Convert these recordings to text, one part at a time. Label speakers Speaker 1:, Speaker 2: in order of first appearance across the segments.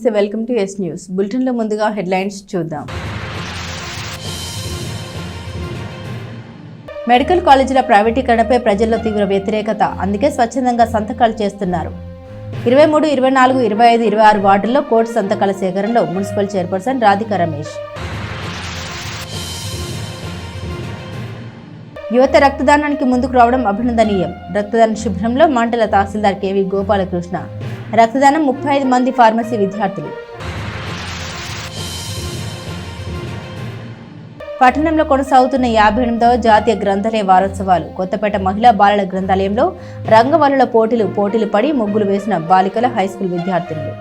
Speaker 1: నమస్తే, welcome to yes news బులెటిన్లో ముందుగా హెడ్లైన్స్ చూద్దాం. మెడికల్ కాలేజీల ప్రైవేటీకరణపై ప్రజల్లో తీవ్ర వ్యతిరేకత, అందుకే స్వచ్ఛందంగా సంతకాలు చేస్తున్నారు. 23, 24, 25, 26 వార్డుల్లో కోర్టు సంతకాల సేకరణలో మున్సిపల్ చైర్పర్సన్ రాధికా రమేష్. యువత రక్తదానానికి ముందుకు రావడం అభినందనీయం. రక్తదాన శిబిరంలో మండల తహసీల్దార్ కేవీ గోపాలకృష్ణ. రక్తదానం 35 మంది ఫార్మసీ విద్యార్థులు. పట్టణంలో కొనసాగుతున్న 58వ జాతీయ గ్రంథాలయ వారోత్సవాలు. కొత్తపేట మహిళా బాలల గ్రంథాలయంలో రంగవల్లుల పోటీలు పడి ముగ్గులు వేసిన బాలికల హైస్కూల్ విద్యార్థినులు.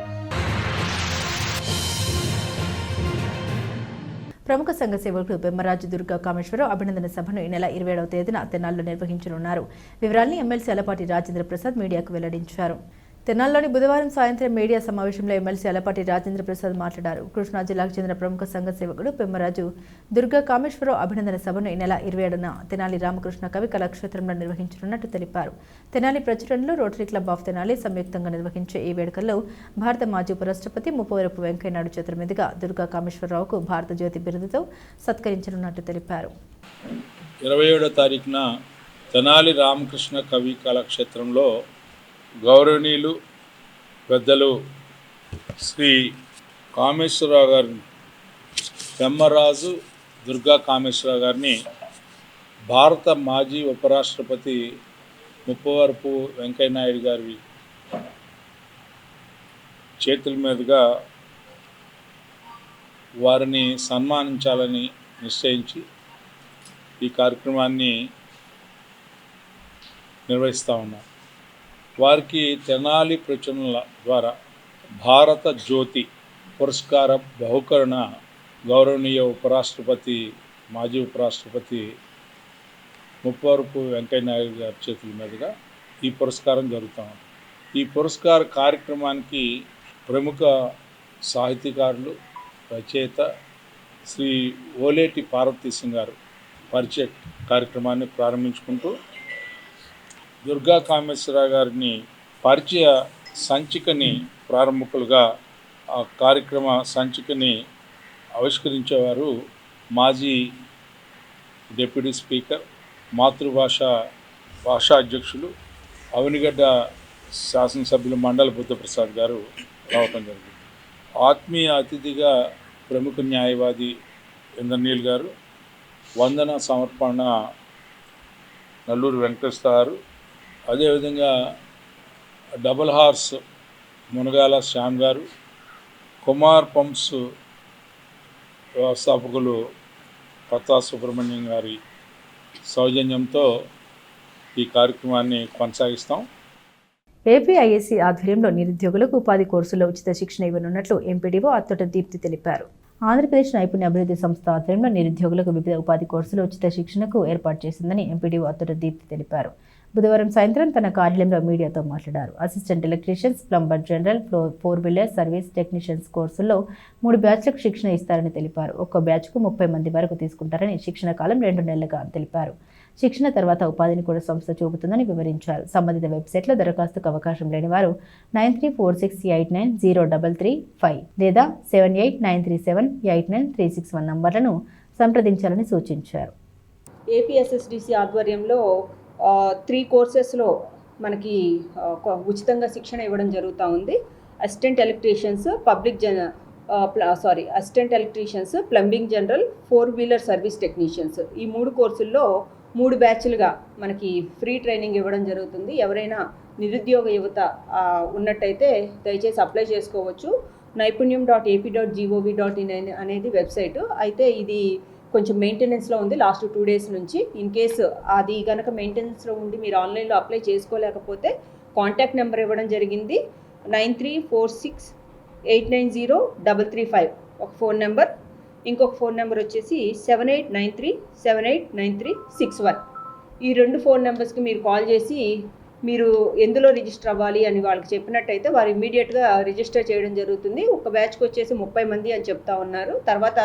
Speaker 1: ప్రముఖ సంఘ సేవకులు పెమ్మరాజు దుర్గా కామేశ్వరరావు అభినందన సభను ఈ నెల 27వ తేదీన తెనాలిలో నిర్వహించనున్నారు. వివరాలను ఎమ్మెల్సీ అలపాటి రాజేంద్ర ప్రసాద్ మీడియాకు వెల్లడించారు. తెనాలిలోని బుధవారం సాయంత్రం మీడియా సమావేశంలో ఎమ్మెల్సీ అలపాటి రాజేంద్ర ప్రసాద్ మాట్లాడారు. కృష్ణా జిల్లాకు చెందిన ప్రముఖ సంఘ సేవకుడు పెమ్మరాజు దుర్గా కామేశ్వరరావు అభినందన సభను ఈ నెల 27న తెనాలి రామకృష్ణ కవి కళాక్షేత్రంలో నిర్వహించనున్నట్టు తెలిపారు. తెనాలి ప్రచురణలో రోటరీ క్లబ్ ఆఫ్ తెనాలి సంయుక్తంగా నిర్వహించే ఈ వేడుకల్లో భారత మాజీ ఉపరాష్ట్రపతి ముప్పవరపు వెంకయ్యనాయుడు చేతుల మీదుగా దుర్గా కామేశ్వరరావుకు భారత జ్యోతి బిరుదుతో సత్కరించనున్నట్టు తెలిపారు.
Speaker 2: 27వ తారీఖున తెనాలి రామకృష్ణ కవి కళాక్షేత్రంలో గౌరవనీయులు పెద్దలు శ్రీ కామేశ్వరరావు గారిని, పెమ్మరాజు దుర్గా కామేశ్వరరావు గారిని భారత మాజీ ఉపరాష్ట్రపతి ముప్పవరపు వెంకయ్యనాయుడు గారి చేతుల మీదుగా వారిని సన్మానించాలని నిశ్చయించి ఈ కార్యక్రమాన్ని నిర్వహిస్తూ ఉన్నాం. వారికి తెనాలి ప్రచురణల ద్వారా భారత జ్యోతి పురస్కార బహుకరణ గౌరవనీయ ఉపరాష్ట్రపతి మాజీ ఉపరాష్ట్రపతి ముప్పవరపు వెంకయ్యనాయుడు గారి చేతుల మీదుగా ఈ పురస్కారం జరుగుతూ ఉంది. ఈ పురస్కార కార్యక్రమానికి ప్రముఖ సాహితీకారులు, రచయిత శ్రీ ఓలేటి పార్వతీశం గారు పరిచయ కార్యక్రమాన్ని ప్రారంభించుకుంటూ దుర్గా కామేశ్వరరావు గారిని పరిచయ సంచికని ప్రారంభకులుగా ఆ కార్యక్రమ సంచికని ఆవిష్కరించేవారు మాజీ డిప్యూటీ స్పీకర్, భాషా అధ్యక్షులు, అవనిగడ్డ శాసనసభ్యులు మండల బుద్ధప్రసాద్ గారు రావటం జరిగింది. ఆత్మీయ అతిథిగా ప్రముఖ న్యాయవాది ఇంద్రనీల్ గారు, వందన సమర్పణ నల్లూరు వెంకటేశ్వర గారు, అదేవిధంగా డబుల్ హార్స్ మునగాల శ్యామ్ గారు, కుమార్ పంప్స్ వ్యవస్థాపకులు పత్తా సుబ్రహ్మణ్యం గారి సౌజన్యంతో ఈ కార్యక్రమాన్ని కొనసాగిస్తాం.
Speaker 1: ఏపీఐఏసీ ఆధ్వర్యంలో నిరుద్యోగులకు ఉపాధి కోర్సుల్లో ఉచిత శిక్షణ ఇవ్వనున్నట్లు ఎంపీడీఓ అత్తొట దీప్తి తెలిపారు. ఆంధ్రప్రదేశ్ నైపుణ్య అభివృద్ధి సంస్థ ఆధ్వర్యంలో నిరుద్యోగులకు వివిధ ఉపాధి కోర్సులు ఉచిత శిక్షణకు ఏర్పాటు చేసిందని ఎంపీడీఓ అత్తొట దీప్తి తెలిపారు. బుధవారం సాయంత్రం తన కార్యాలయంలో మీడియాతో మాట్లాడారు. Assistant electricians, plumber general, 4 wheeler service technicians కోర్సుల్లో 3 బ్యాచ్లకు శిక్షణ ఇస్తారని తెలిపారు. ఒక్కో బ్యాచ్కు 30 మంది వరకు తీసుకుంటారని, శిక్షణ కాలం 2 నెలలుగా తెలిపారు. శిక్షణ తర్వాత ఉపాధిని కూడా సంస్థ చూపుతుందని వివరించారు. సంబంధిత వెబ్సైట్లో దరఖాస్తుకు అవకాశం లేని వారు 9346890335 లేదా 7893789361 నంబర్లను సంప్రదించాలని సూచించారు.
Speaker 3: ఏపీఎస్ఎస్డిసి ఆధ్వర్యంలో 3 కోర్సెస్లో మనకి ఉచితంగా శిక్షణ ఇవ్వడం జరుగుతూ ఉంది. Assistant electricians, assistant electricians, plumbing general, 4 wheeler service technicians, ఈ 3 కోర్సుల్లో 3 బ్యాచ్లుగా మనకి ఫ్రీ ట్రైనింగ్ ఇవ్వడం జరుగుతుంది. ఎవరైనా నిరుద్యోగ యువత ఉన్నట్టయితే దయచేసి అప్లై చేసుకోవచ్చు. naipunyam.ap.gov.in అనేది వెబ్సైటు. అయితే ఇది కొంచెం మెయింటెనెన్స్లో ఉంది లాస్ట్ 2 డేస్ నుంచి. ఇన్ కేసు అది కనుక మెయింటెనెన్స్లో ఉండి మీరు ఆన్లైన్లో అప్లై చేసుకోలేకపోతే కాంటాక్ట్ నెంబర్ ఇవ్వడం జరిగింది. 9346890335 ఒక ఫోన్ నెంబర్. ఇంకొక ఫోన్ నెంబర్ వచ్చేసి 7893789361. ఈ 2 ఫోన్ నెంబర్స్కి మీరు కాల్ చేసి మీరు ఎందులో రిజిస్టర్ అవ్వాలి అని వాళ్ళకి చెప్పినట్టయితే వారు ఇమీడియట్గా రిజిస్టర్ చేయడం జరుగుతుంది. ఒక బ్యాచ్కి వచ్చేసి 30 మంది అని చెప్తా ఉన్నారు. తర్వాత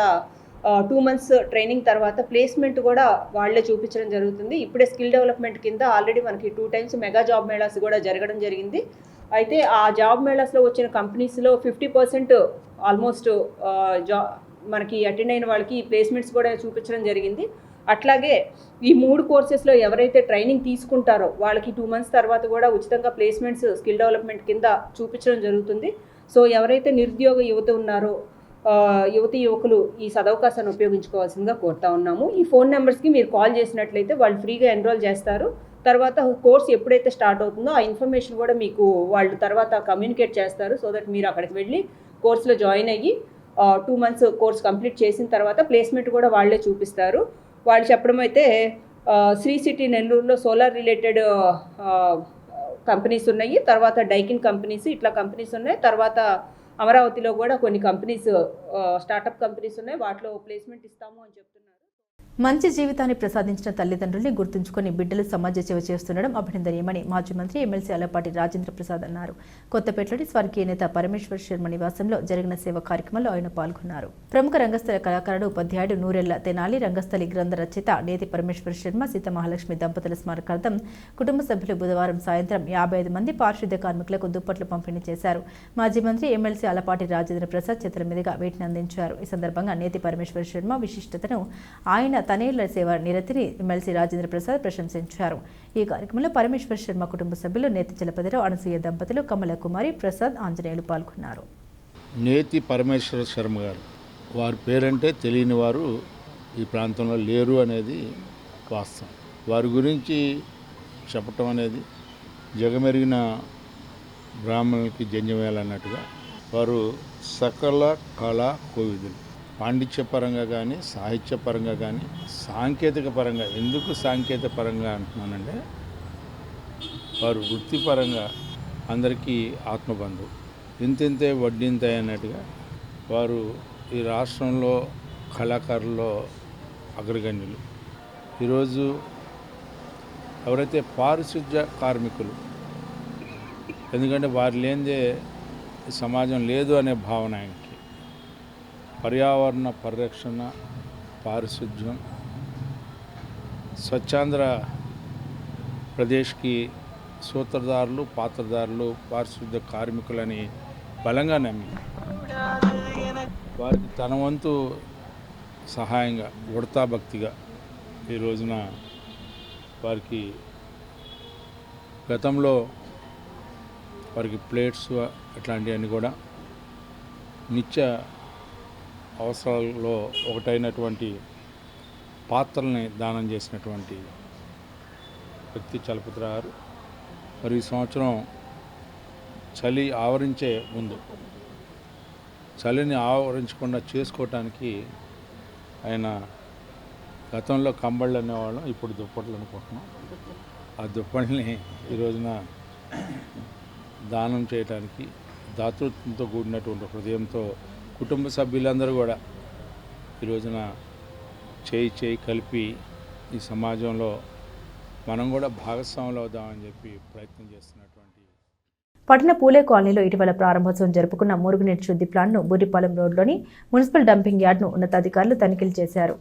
Speaker 3: 2 మంత్స్ ట్రైనింగ్ తర్వాత ప్లేస్మెంట్ కూడా వాళ్ళే చూపించడం జరుగుతుంది. ఇప్పుడే స్కిల్ డెవలప్మెంట్ కింద ఆల్రెడీ మనకి 2 టైమ్స్ మెగా జాబ్ మేళాస్ కూడా జరగడం జరిగింది. అయితే ఆ జాబ్ మేళాస్లో వచ్చిన కంపెనీస్లో 50% ఆల్మోస్ట్ మనకి అటెండ్ అయిన వాళ్ళకి ప్లేస్మెంట్స్ కూడా చూపించడం జరిగింది. అట్లాగే ఈ 3 కోర్సెస్లో ఎవరైతే ట్రైనింగ్ తీసుకుంటారో వాళ్ళకి 2 months తర్వాత కూడా ఉచితంగా ప్లేస్మెంట్స్ స్కిల్ డెవలప్మెంట్ కింద చూపించడం జరుగుతుంది. సో ఎవరైతే నిరుద్యోగ యువత ఉన్నారో యువకులు ఈ సదవకాశాన్ని ఉపయోగించుకోవాల్సిందిగా కోరుతా ఉన్నాము. ఈ ఫోన్ నెంబర్స్కి మీరు కాల్ చేసినట్లయితే వాళ్ళు ఫ్రీగా ఎన్రోల్ చేస్తారు. తర్వాత కోర్స్ ఎప్పుడైతే స్టార్ట్ అవుతుందో ఆ ఇన్ఫర్మేషన్ కూడా మీకు వాళ్ళు తర్వాత కమ్యూనికేట్ చేస్తారు. సో దట్ మీరు అక్కడికి వెళ్ళి కోర్సులో జాయిన్ అయ్యి 2 months కోర్స్ కంప్లీట్ చేసిన తర్వాత ప్లేస్మెంట్ కూడా వాళ్ళే చూపిస్తారు. వాళ్ళు చెప్పడం అయితే శ్రీ సిటీ నెల్లూరులో సోలార్ రిలేటెడ్ కంపెనీస్ ఉన్నాయి, తర్వాత డైకిన్ కంపెనీస్ ఇట్లా కంపెనీస్ ఉన్నాయి, తర్వాత అమరావతిలో కూడా కొన్ని కంపెనీస్ స్టార్టప్ కంపెనీస్ ఉన్నాయి, వాటిలో ప్లేస్మెంట్ ఇస్తాము అని చెప్తున్నారు.
Speaker 1: మంచి జీవితాన్ని ప్రసాదించిన తల్లిదండ్రుల్ని గుర్తుంచుకొని బిడ్డలు సమాజ సేవ చేస్తుండడం అభినందనీయమని మాజీ మంత్రి ఎమ్మెల్సీ అలపాటి రాజేంద్ర ప్రసాద్ అన్నారు. కొత్తపేటలోని స్వర్గీయ నేత పరమేశ్వర్ శర్మ నివాసంలో జరిగిన సేవా కార్యక్రమంలో ఆయన పాల్గొన్నారు. ప్రముఖ రంగస్థల కళాకారుడు ఉపాధ్యాయుడు నూరెళ్ల తెనాలి రంగస్థలి గ్రంథ రచయిత నేతి పరమేశ్వర్ శర్మ సీతమహాలక్ష్మి దంపతుల స్మారకార్థం కుటుంబ సభ్యులు బుధవారం సాయంత్రం 55 మంది పారిశుద్ధ్య కార్మికులకు దుప్పట్లు పంపిణీ చేశారు. మాజీ మంత్రి ఎమ్మెల్సీ అలపాటి రాజేంద్ర ప్రసాద్ చేతుల మీదుగా వీటిని అందించారు. ఈ సందర్భంగా నేతి పరమేశ్వర్ శర్మ విశిష్టతను ఆయన తనేళ్ల సేవ నిరతిని ఎమ్మెల్సీ రాజేంద్ర ప్రసాద్ ప్రశంసించారు. ఈ కార్యక్రమంలో పరమేశ్వర్ శర్మ కుటుంబ సభ్యులు నేతి చలపతిరావు, అనసూయ దంపతులు, కమల కుమారి, ప్రసాద్, ఆంజనేయులు పాల్గొన్నారు.
Speaker 2: నేతి పరమేశ్వర శర్మ గారు, వారి పేరంటే తెలియని వారు ఈ ప్రాంతంలో లేరు అనేది వాస్తవం. వారి గురించి చెప్పటం అనేది జగమెరిగిన బ్రాహ్మణులకి జంజమేయాలన్నట్టుగా వారు సకల కళా కోవిదులు. పాండిత్యపరంగా కానీ, సాహిత్యపరంగా కానీ, సాంకేతిక పరంగా, ఎందుకు సాంకేతిక పరంగా అంటున్నానంటే వారు వృత్తిపరంగా అందరికీ ఆత్మబంధు, ఇంతింతే వడ్డింతే అన్నట్టుగా వారు ఈ రాష్ట్రంలో కళాకారుల్లో అగ్రగణ్యులు. ఈరోజు ఎవరైతే పారిశుద్ధ్య కార్మికులు, ఎందుకంటే వారు లేనిదే సమాజం లేదు అనే భావన ఆయనకి. పర్యావరణ పరిరక్షణ, పారిశుద్ధ్యం, స్వచ్ఛాంధ్ర ప్రదేశ్కి సూత్రధారులు, పాత్రధారులు పారిశుద్ధ్య కార్మికులని బలంగా నమ్మి వారికి తన వంతు సహాయంగా ఉడతా భక్తిగా ఈ రోజున వారికి గతంలో వారికి ప్లేట్స్ అట్లాంటివన్నీ కూడా నిత్య అవసరాల్లో ఒకటైనటువంటి పాత్రల్ని దానం చేసినటువంటి వ్యక్తి చలపతిరావు గారు. మరి ఈ సంవత్సరం చలి ఆవరించే ముందు చలిని ఆవరించకుండా చేసుకోవటానికి ఆయన గతంలో కంబళ్ళు అనేవాళ్ళం, ఇప్పుడు దుప్పట్లు అనుకుంటున్నాం. ఆ దుప్పట్ని ఈ రోజున దానం చేయడానికి దాతృత్వంతో కూడినటువంటి హృదయంతో కుటుంబ సభ్యులందరూ కూడా ఈ రోజున చేయి కలిపి ఈ సమాజంలో మనం కూడా భాగస్వాములు అవుదామని చెప్పి ప్రయత్నం చేస్తున్నటువంటి
Speaker 1: పట్టణ పూలే కాలనీలో ఇటీవల ప్రారంభోత్సవం జరుపుకున్న మురుగునీటి శుద్ధి ప్లాంట్ను బుర్రిపాలెం రోడ్లోని మున్సిపల్ డంపింగ్ యార్డ్ను ఉన్నతాధికారులు తనిఖీలు చేశారు.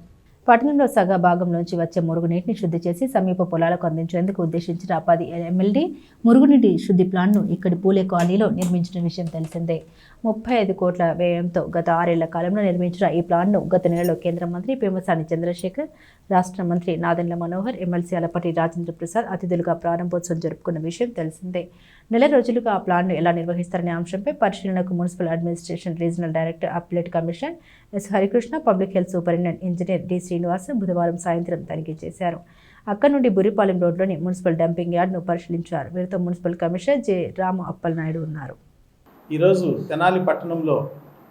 Speaker 1: పట్టణంలో సగ భాగం నుంచి వచ్చే మురుగునీటిని శుద్ధి చేసి సమీప పొలాలకు అందించేందుకు ఉద్దేశించిన 10 MLD మురుగునీటి శుద్ధి ప్లాంట్ను ఇక్కడి పూలే కాలనీలో నిర్మించిన విషయం తెలిసిందే. 35 కోట్ల వ్యయంతో గత 6 ఏళ్ల కాలంలో నిర్మించిన ఈ ప్లాంట్ను గత నెలలో కేంద్ర మంత్రి పేమసాని చంద్రశేఖర్, రాష్ట్ర మంత్రి నాదెండ్ల మనోహర్, ఎమ్మెల్సీ అలపాటి రాజేంద్ర ప్రసాద్ అతిథులుగా ప్రారంభోత్సవం జరుపుకున్న విషయం తెలిసిందే. నెల రోజులుగా ఆ ప్లాన్ను ఎలా నిర్వహిస్తారనే అంశంపై పరిశీలనకు municipal administration regional director appellate commissioner S Harikrishna, public health superintendent engineer D Srinivas బుధవారం సాయంత్రం తనిఖీ చేశారు. అక్కడి నుండి బుర్రిపాలెం రోడ్లోని మున్సిపల్ డంపింగ్ యార్డ్ను పరిశీలించారు. వీరితో municipal commissioner J Rama Appalanaidu ఉన్నారు.
Speaker 4: ఈరోజు తెనాలి పట్టణంలో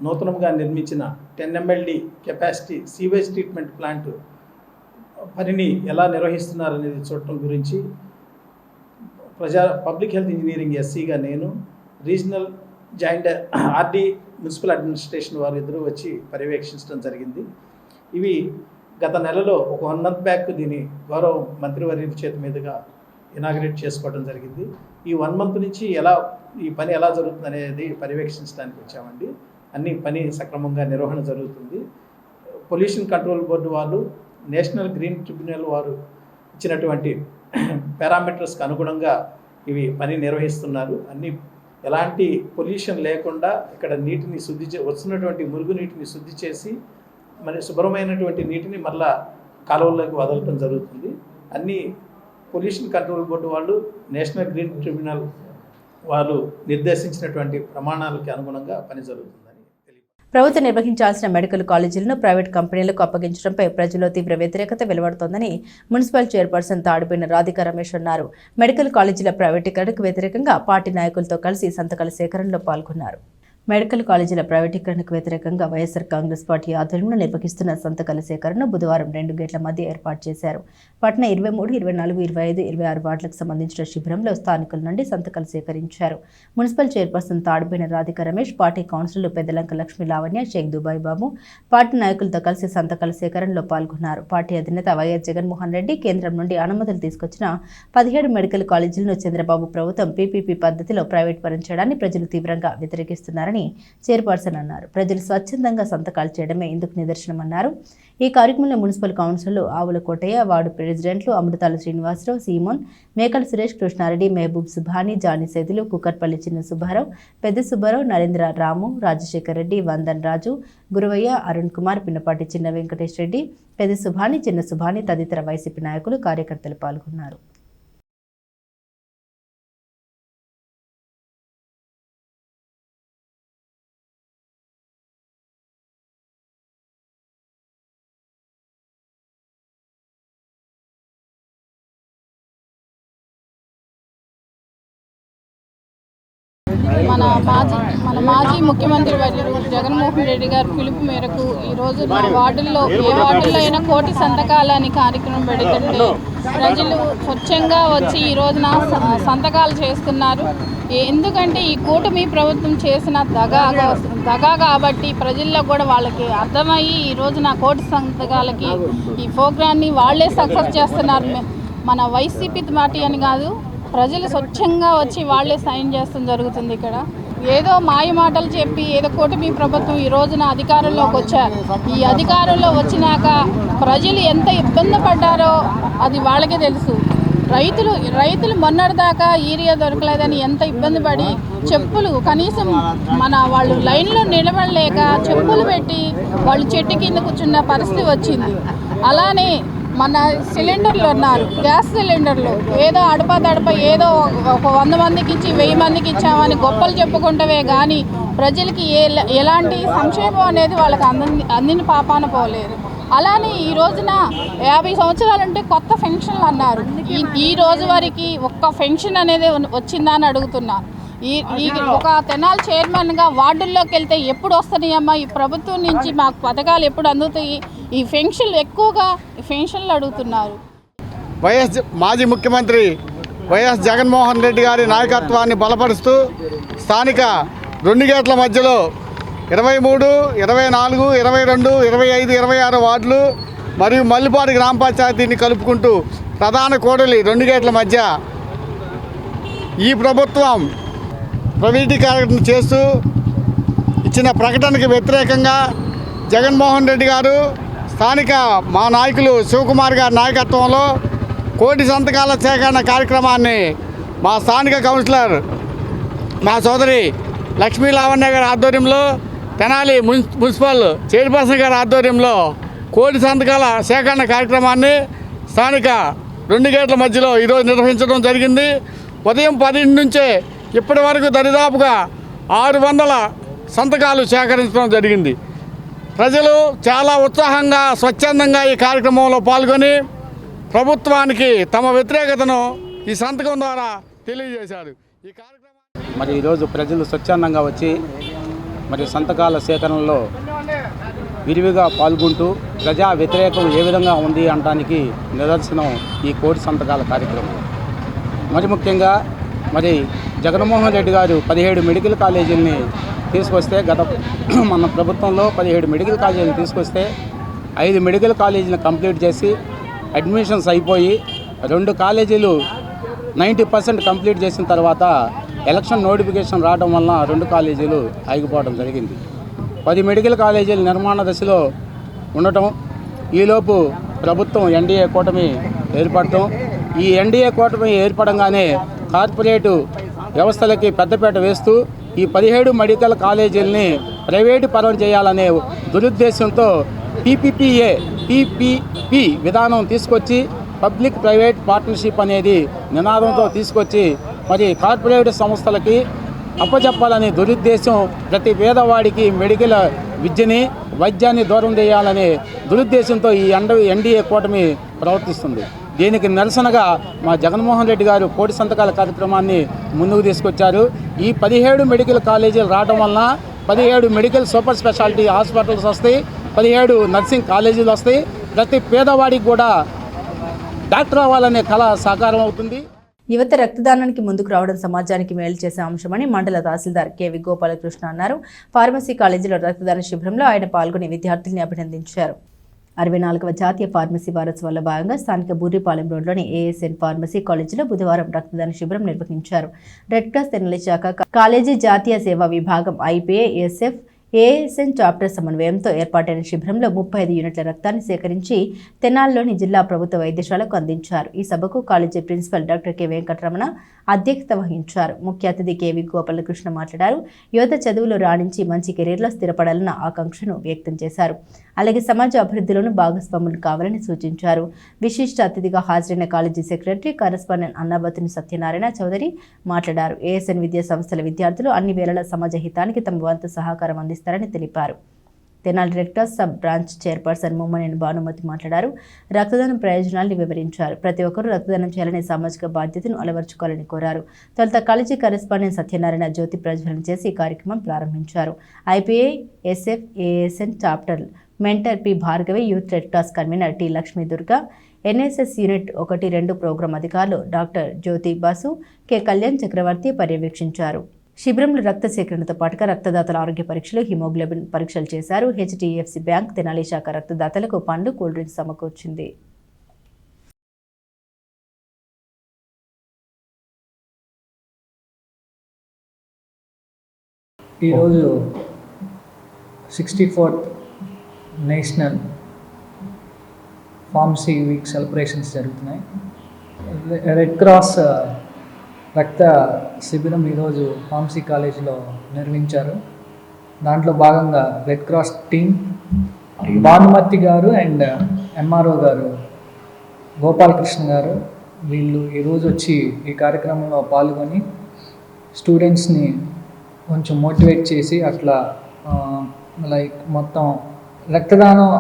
Speaker 4: నూతనంగా నిర్మించిన 10 MLD capacity sewage treatment plant పనిని ఎలా నిర్వహిస్తున్నారనేది చూడటం గురించి పబ్లిక్ హెల్త్ ఇంజనీరింగ్ ఎస్సీగా నేను, regional joint RD municipal administration వారు ఇద్దరు వచ్చి పర్యవేక్షించడం జరిగింది. ఇవి గత నెలలో ఒక 1 month బ్యాక్ దీని గౌరవ మంత్రివర్యుల చేతి మీదుగా ఇనాగ్రేట్ చేసుకోవడం జరిగింది. ఈ 1 month నుంచి ఈ పని ఎలా జరుగుతుంది అనేది పర్యవేక్షించడానికి వచ్చామండి. అన్ని పని సక్రమంగా నిర్వహణ జరుగుతుంది. పొల్యూషన్ కంట్రోల్ బోర్డు వాళ్ళు, నేషనల్ గ్రీన్ ట్రిబ్యునల్ వారు ఇచ్చినటువంటి పారామీటర్స్కి అనుగుణంగా ఇవి పని నిర్వహిస్తున్నారు. అన్ని ఎలాంటి పొల్యూషన్ లేకుండా ఇక్కడ నీటిని వస్తున్నటువంటి మురుగు నీటిని శుద్ధి చేసి మరి శుభ్రమైనటువంటి నీటిని మళ్ళా కాలువల్లోకి వదలటం జరుగుతుంది. అన్ని పొల్యూషన్ కంట్రోల్ బోర్డు వాళ్ళు, నేషనల్ గ్రీన్ ట్రిబ్యునల్ వాళ్ళు నిర్దేశించినటువంటి ప్రమాణాలకి అనుగుణంగా పని జరుగుతుందని
Speaker 1: ప్రభుత్వం నిర్వహించాల్సిన మెడికల్ కాలేజీలను ప్రైవేట్ కంపెనీలకు అప్పగించడంపై ప్రజల్లో తీవ్ర వ్యతిరేకత వెలువడుతోందని మున్సిపల్ చైర్పర్సన్ తాడిపోయిన రాధికా రమేష్ అన్నారు. మెడికల్ కాలేజీల ప్రైవేటీకరణకు వ్యతిరేకంగా పార్టీ నాయకులతో కలిసి సంతకాల సేకరణలో పాల్గొన్నారు. మెడికల్ కాలేజీల ప్రైవేటీకరణకు వ్యతిరేకంగా వైఎస్ఆర్ కాంగ్రెస్ పార్టీ ఆధ్వర్యంలో నిర్వహిస్తున్న సంతకాల సేకరణను బుధవారం 2 గేట్ల మధ్య ఏర్పాటు చేశారు. పట్న 23, 24, 25, 26 వార్డులకు సంబంధించిన శిబిరంలో స్థానికుల నుండి సంతకాలు సేకరించారు. Municipal chairperson తాడిపోయిన Radhika Ramesh, party కౌన్సిలర్లు పెద్దలంక లక్ష్మీ లావణ్య, షేక్ దుబాయ్ బాబు పార్టీ నాయకులతో కలిసి సంతకాల సేకరణలో పాల్గొన్నారు. పార్టీ అధినేత వైఎస్ జగన్మోహన్ రెడ్డి కేంద్రం నుండి అనుమతులు తీసుకొచ్చిన 17 మెడికల్ కాలేజీలను చంద్రబాబు ప్రభుత్వం పీపీపీ పద్ధతిలో ప్రైవేట్ పరం చేయడాన్ని ప్రజలు తీవ్రంగా వ్యతిరేకిస్తున్నారని చైర్పర్సన్ అన్నారు. ప్రజలు స్వచ్ఛందంగా సంతకాలు చేయడమే ఇందుకు నిదర్శనమన్నారు. ఈ కార్యక్రమంలో మున్సిపల్ కౌన్సిలర్లు ఆవుల కోటయ్య, వార్డు ప్రెసిడెంట్లు అమృతాల శ్రీనివాసరావు, సీమోన్, మేకల సురేష్, కృష్ణారెడ్డి, మహబూబ్ సుభాని, జానీ సైదులు, కుక్కట్పల్లి చిన్న సుబ్బారావు, పెద్ద సుబ్బారావు, నరేంద్ర, రాము, రాజశేఖర్ రెడ్డి, వందన్ రాజు, గురువయ్య, అరుణ్ కుమార్, పిన్నపాటి చిన్న వెంకటేష్ రెడ్డి, పెద్ద సుభాని, చిన్న సుభాని తదితర వైసీపీ నాయకులు, కార్యకర్తలు పాల్గొన్నారు.
Speaker 5: మన మాజీ ముఖ్యమంత్రి వర్యులు జగన్మోహన్ రెడ్డి గారి పిలుపు మేరకు ఈరోజు మా వార్డుల్లో ఏ వార్డుల్లో అయినా కోటి సంతకాలని కార్యక్రమం పెడుతుంటే ప్రజలు స్వచ్ఛంగా వచ్చి ఈ రోజున సంతకాలు చేస్తున్నారు. ఎందుకంటే ఈ కూటమి ప్రభుత్వం చేసిన దగా కాబట్టి ప్రజల్లో కూడా వాళ్ళకి అర్థమయ్యి ఈ రోజున కోటి సంతకాలకి ఈ ప్రోగ్రాన్ని వాళ్ళే సక్సెస్ చేస్తున్నారు. మన వైసీపీ పార్టీ అని కాదు, ప్రజలు స్వచ్ఛంగా వచ్చి వాళ్ళే సైన్ చేస్తూ జరుగుతుంది. ఇక్కడ ఏదో మాయ మాటలు చెప్పి ఏదో కూటమి ప్రభుత్వం ఈ రోజున అధికారంలోకి వచ్చారు. ఈ అధికారంలో వచ్చినాక ప్రజలు ఎంత ఇబ్బంది పడ్డారో అది వాళ్ళకే తెలుసు. రైతులు మొన్నటిదాకా యూరియా దొరకలేదని ఎంత ఇబ్బంది పడి చెప్పులు కనీసం వాళ్ళు లైన్లో నిలబడలేక చెప్పులు పెట్టి వాళ్ళు చెట్టు కింద కూర్చున్న పరిస్థితి వచ్చింది. అలానే మన సిలిండర్లు ఉన్నారు, గ్యాస్ సిలిండర్లు ఏదో అడప ఏదో ఒక 100 మందికి ఇచ్చి 1000 మందికి ఇచ్చామని గొప్పలు చెప్పుకుంటవే కానీ ప్రజలకి ఎలాంటి సంక్షేమం అనేది వాళ్ళకి అందిన పాపాన పోలేదు. అలానే ఈ రోజున 50 సంవత్సరాలంటే కొత్త పెన్షన్లు అన్నారు. ఈ రోజు వరకు ఒక్క పెన్షన్ అనేది వచ్చిందా అని అడుగుతున్నారు. ఈ ఒక తెనాలి చైర్మన్గా వార్డుల్లోకి వెళ్తే ఎప్పుడు వస్తున్నాయమ్మా ఈ ప్రభుత్వం నుంచి మాకు పథకాలు ఎప్పుడు అందుతాయి, ఈ పెన్షన్లు ఎక్కువగా పెన్షన్లు అడుగుతున్నారు.
Speaker 6: మాజీ ముఖ్యమంత్రి వైఎస్ జగన్మోహన్ రెడ్డి గారి నాయకత్వాన్ని బలపరుస్తూ స్థానిక 2 గేట్ల మధ్యలో 23, 24, 22, 25, 26 వార్డులు మరియు మల్లిపాడు గ్రామ పంచాయతీని కలుపుకుంటూ ప్రధాన కూడలి 2 గేట్ల మధ్య ఈ ప్రభుత్వం ప్రైవేటీకరణ చేస్తూ ఇచ్చిన ప్రకటనకు వ్యతిరేకంగా జగన్మోహన్ రెడ్డి గారు స్థానిక మా నాయకులు శివకుమార్ గారి నాయకత్వంలో కోటి సంతకాల సేకరణ కార్యక్రమాన్ని మా స్థానిక కౌన్సిలర్ మా సోదరి లక్ష్మీ లావణ్య గారి ఆధ్వర్యంలో, తెనాలి మున్సిపల్ చైర్పర్సన్ గారి ఆధ్వర్యంలో కోటి సంతకాల సేకరణ కార్యక్రమాన్ని స్థానిక 2 గేట్ల మధ్యలో ఈరోజు నిర్వహించడం జరిగింది. ఉదయం 10 నుంచే ఇప్పటి వరకు దరిదాపుగా 600 సంతకాలు సేకరించడం జరిగింది. ప్రజలు చాలా ఉత్సాహంగా స్వచ్ఛందంగా ఈ కార్యక్రమంలో పాల్గొని ప్రభుత్వానికి తమ వ్యతిరేకతను ఈ సంతకం ద్వారా తెలియజేశారు. ఈ కార్యక్రమం
Speaker 7: మరి ఈరోజు ప్రజలు స్వచ్ఛందంగా వచ్చి మరి సంతకాల సేకరణలో విరివిగా పాల్గొంటూ ప్రజా వ్యతిరేకం ఏ విధంగా ఉంది అనడానికి నిదర్శనం ఈ కోటి సంతకాల కార్యక్రమం. మరి ముఖ్యంగా మరి జగన్మోహన్ రెడ్డి గారు 17 మెడికల్ కాలేజీలని తీసుకొస్తే మన ప్రభుత్వంలో 17 మెడికల్ కాలేజీలను తీసుకొస్తే 5 మెడికల్ కాలేజీలను కంప్లీట్ చేసి అడ్మిషన్స్ అయిపోయి 2 కాలేజీలు 90% కంప్లీట్ చేసిన తర్వాత ఎలక్షన్ నోటిఫికేషన్ రావడం వలన 2 కాలేజీలు ఆగిపోవడం జరిగింది. 10 మెడికల్ కాలేజీలు నిర్మాణ దశలో ఉండటం, ఈలోపు ప్రభుత్వం ఎన్డీఏ కూటమి ఏర్పడటం, ఈ ఎన్డీఏ కూటమి ఏర్పడంగానే కార్పొరేటు వ్యవస్థలకి పెద్దపీట వేస్తూ ఈ 17 మెడికల్ కాలేజీలని ప్రైవేటు పరం చేయాలనే దురుద్దేశంతో పీపీపీ విధానం తీసుకొచ్చి పబ్లిక్ ప్రైవేట్ పార్ట్నర్షిప్ అనేది నినాదంతో తీసుకొచ్చి మరి కార్పొరేట్ సంస్థలకి అప్పచెప్పాలనే దురుద్దేశం ప్రతి పేదవాడికి మెడికల్ విద్యని వైద్యాన్ని దూరం చేయాలనే దురుద్దేశంతో ఈ ఎన్డీఏ కూటమి ప్రవర్తిస్తుంది. దీనికి నిరసనగా మా జగన్మోహన్ రెడ్డి గారు కోటి సంతకాల కార్యక్రమాన్ని ముందుకు తీసుకొచ్చారు. ఈ 17 మెడికల్ కాలేజీలు రావడం వలన 17 మెడికల్ సూపర్ స్పెషాలిటీ హాస్పిటల్స్ వస్తాయి, 17 నర్సింగ్ కాలేజీలు వస్తాయి. ప్రతి పేదవాడికి కూడా డాక్టర్ అవ్వాలనే కళ సాకారం అవుతుంది.
Speaker 1: యువత రక్తదానానికి ముందుకు రావడం సమాజానికి మేలు చేసే అంశమని మండల తహసీల్దార్ కెవి గోపాలకృష్ణ అన్నారు. ఫార్మసీ కాలేజీలో రక్తదాన శిబిరంలో ఆయన పాల్గొని విద్యార్థుల్ని అభినందించారు. 64వ జాతీయ ఫార్మసీ వారోత్సవాల్లో భాగంగా స్థానిక బూర్రిపాలెం రోడ్లోని ఏఎస్ఎన్ ఫార్మసీ కాలేజీలో బుధవారం రక్తదాన శిబిరం నిర్వహించారు. రెడ్ క్రాస్ తెనాలి శాఖ కాలేజీ జాతీయ సేవా విభాగం ఐపీఏ ఎస్ఎఫ్ ఏఎస్ఎన్ చాప్టర్ సమన్వయంతో ఏర్పాటైన శిబిరంలో 35 యూనిట్ల రక్తాన్ని సేకరించి తెనాలిలోని జిల్లా ప్రభుత్వ వైద్యశాలకు అందించారు. ఈ సభకు college principal doctor K Venkataramana అధ్యక్షత వహించారు. ముఖ్య అతిథి కెవి గోపాలకృష్ణ మాట్లాడారు. యువత చదువులో రాణించి మంచి కెరీర్లో స్థిరపడాలన్న ఆకాంక్షను వ్యక్తం చేశారు. అలాగే సమాజ అభివృద్ధిలోనూ భాగస్వాములు కావాలని సూచించారు. విశిష్ట అతిథిగా హాజరైన college secretary correspondent Annabathuni Satyanarayana Chowdary మాట్లాడారు. ఏఎస్ఎన్ విద్యా సంస్థల విద్యార్థులు అన్ని వేళల సమాజ హితానికి తమ వంతు సహకారం అందిస్తారని తెలిపారు. Tenali red cross sub branch chairperson Mummaneni Bhanumathi మాట్లాడారు. రక్తదానం ప్రయోజనాలను వివరించారు. ప్రతి ఒక్కరూ రక్తదానం చేయాలనే సామాజిక బాధ్యతను అలవర్చుకోవాలని కోరారు. తొలుత కాలేజీ కరెస్పాండెంట్ సత్యనారాయణ జ్యోతి ప్రజ్వలన చేసి ఈ కార్యక్రమం ప్రారంభించారు. IPA SF ASN chapter mentor P Bhargavi, youth red cross convenor T Lakshmi Durga, NSS unit 1-2 programme అధికారులు డాక్టర్ జ్యోతి బాసు, కె కళ్యాణ్ చక్రవర్తి పర్యవేక్షించారు. శిబిరంలో రక్త సేకరణతో పాటుగా రక్తదాతల ఆరోగ్య పరీక్షలు, హిమోగ్లోబిన్ పరీక్షలు చేశారు. హెచ్డిఎఫ్సి బ్యాంక్ తెనాలి శాఖ రక్తదాతలకు పండ్లు, కూల్ డ్రింక్స్ సమకూర్చింది.
Speaker 8: ఈరోజు 64th national pharmacy week celebrations జరుగుతున్నాయి. రెడ్ క్రాస్ రక్త శిబిరం ఈరోజు ఫార్మసీ కాలేజీలో నిర్వహించారు. దాంట్లో భాగంగా రెడ్ క్రాస్ టీం భానుమతి గారు అండ్ ఎంఆర్ఓ గారు గోపాలకృష్ణ గారు వీళ్ళు ఈరోజు వచ్చి ఈ కార్యక్రమంలో పాల్గొని స్టూడెంట్స్ని కొంచెం మోటివేట్ చేసి అట్లా లైక్ మొత్తం రక్తదానం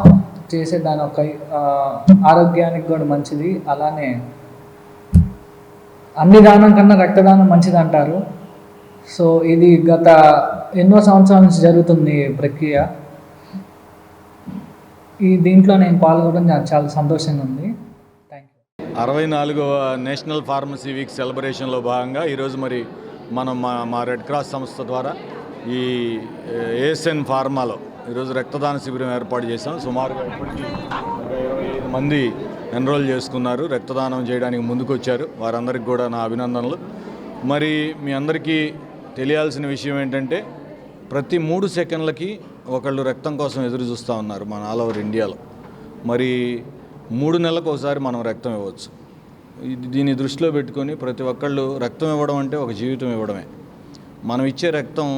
Speaker 8: చేసే దాని ఒక ఆరోగ్యానికి కూడా మంచిది. అలానే అన్ని దానం కన్నా రక్తదానం మంచిది అంటారు. సో ఇది గత ఎన్నో సంవత్సరాల నుంచి జరుగుతుంది ప్రక్రియ. దీంట్లో నేను పాల్గొనడం నాకు చాలా సంతోషంగా ఉంది. Thank you.
Speaker 9: 64వ నేషనల్ ఫార్మసీ వీక్ సెలబ్రేషన్లో భాగంగా ఈరోజు మరి మనం మా రెడ్ క్రాస్ సంస్థ ద్వారా ఈ ఏఎస్ఎన్ ఫార్మాలో ఈరోజు రక్తదాన శిబిరం ఏర్పాటు చేశాం. సుమారుగా ఇప్పటికీ 25 మంది ఎన్రోల్ చేసుకున్నారు, రక్తదానం చేయడానికి ముందుకు వచ్చారు. వారందరికీ కూడా నా అభినందనలు. మరి మీ అందరికీ తెలియాల్సిన విషయం ఏంటంటే ప్రతి 3 సెకండ్లకి ఒకళ్ళు రక్తం కోసం ఎదురు చూస్తూ ఉన్నారు మన ఆల్ ఓవర్ ఇండియాలో. మరి 3 నెలలకు ఒకసారి మనం రక్తం ఇవ్వచ్చు. దీన్ని దృష్టిలో పెట్టుకొని ప్రతి ఒక్కళ్ళు రక్తం ఇవ్వడం అంటే ఒక జీవితం ఇవ్వడమే. మనం ఇచ్చే రక్తం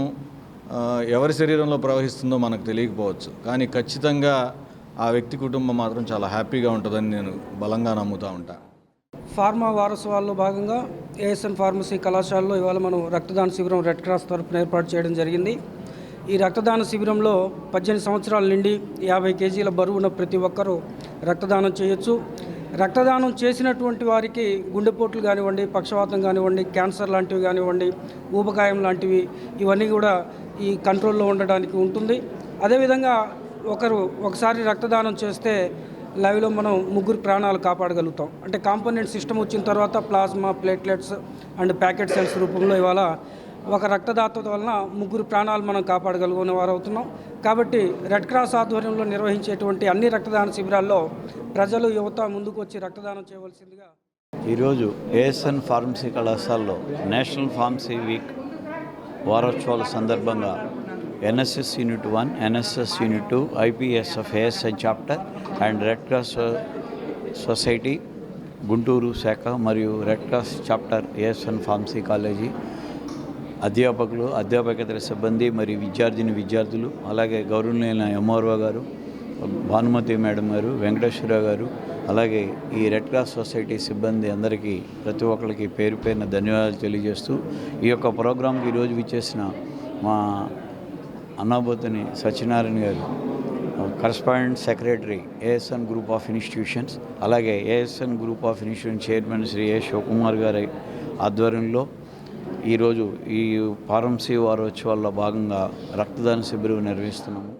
Speaker 9: ఎవరి శరీరంలో ప్రవహిస్తుందో మనకు తెలియకపోవచ్చు, కానీ ఖచ్చితంగా ఆ వ్యక్తి కుటుంబం మాత్రం చాలా హ్యాపీగా ఉంటుందని నేను బలంగా నమ్ముతూ ఉంటాను.
Speaker 10: ఫార్మా వారోత్సవాల్లో భాగంగా ఏఎస్ఎన్ ఫార్మసీ కళాశాలలో ఇవాళ మనం రక్తదాన శిబిరం రెడ్ క్రాస్ తరఫున ఏర్పాటు చేయడం జరిగింది. ఈ రక్తదాన శిబిరంలో 18 సంవత్సరాల నుండి 50 కేజీల బరువున్న ప్రతి ఒక్కరూ రక్తదానం చేయొచ్చు. రక్తదానం చేసినటువంటి వారికి గుండెపోట్లు కానివ్వండి, పక్షవాతం కానివ్వండి, క్యాన్సర్ లాంటివి కానివ్వండి, ఊబకాయం లాంటివి ఇవన్నీ కూడా ఈ కంట్రోల్లో ఉండడానికి ఉంటుంది. అదేవిధంగా ఒకసారి రక్తదానం చేస్తే లైవ్లో మనం 3 ప్రాణాలు కాపాడగలుగుతాం. అంటే కాంపోనెంట్ సిస్టమ్ వచ్చిన తర్వాత plasma, platelets and packet cells రూపంలో ఇవాళ ఒక రక్తదాత వలన 3 ప్రాణాలు మనం కాపాడగలుగునే వారు అవుతున్నాం. కాబట్టి రెడ్ క్రాస్ ఆధ్వర్యంలో నిర్వహించేటువంటి అన్ని రక్తదాన శిబిరాల్లో ప్రజలు, యువత ముందుకు వచ్చి రక్తదానం చేయవలసిందిగా.
Speaker 11: ఈరోజు ఏఎస్ఎన్ ఫార్మసీ కళాశాలలో నేషనల్ ఫార్మసీ వీక్ వారోత్సవాల సందర్భంగా NSS unit 1, NSS unit 2, IPSF ASN chapter and red cross society Guntur శాఖ మరియు red cross chapter ASN pharmacy college అధ్యాపకులు, అధ్యాపకేతర సిబ్బంది మరియు విద్యార్థులు, అలాగే గౌరవనీయులైన ఎంఆర్ఓ గారు, భానుమతి మేడం గారు, వెంకటేశ్వరరావు గారు, అలాగే ఈ రెడ్ క్రాస్ సొసైటీ సిబ్బంది అందరికీ ప్రతి ఒక్కరికి పేరు పేరున ధన్యవాదాలు తెలియజేస్తూ ఈ యొక్క ప్రోగ్రాంకి ఈరోజు విచ్చేసిన మా అన్నాబోతుని సత్యనారాయణ గారు, correspondent secretary ASN group of institutions, అలాగే ASN group of institution chairman Shri A Sivakumar గారి ఆధ్వర్యంలో ఈరోజు ఈ ఫార్మసీ వారోత్సవాల్లో భాగంగా రక్తదాన శిబిరం నిర్వహిస్తున్నాము.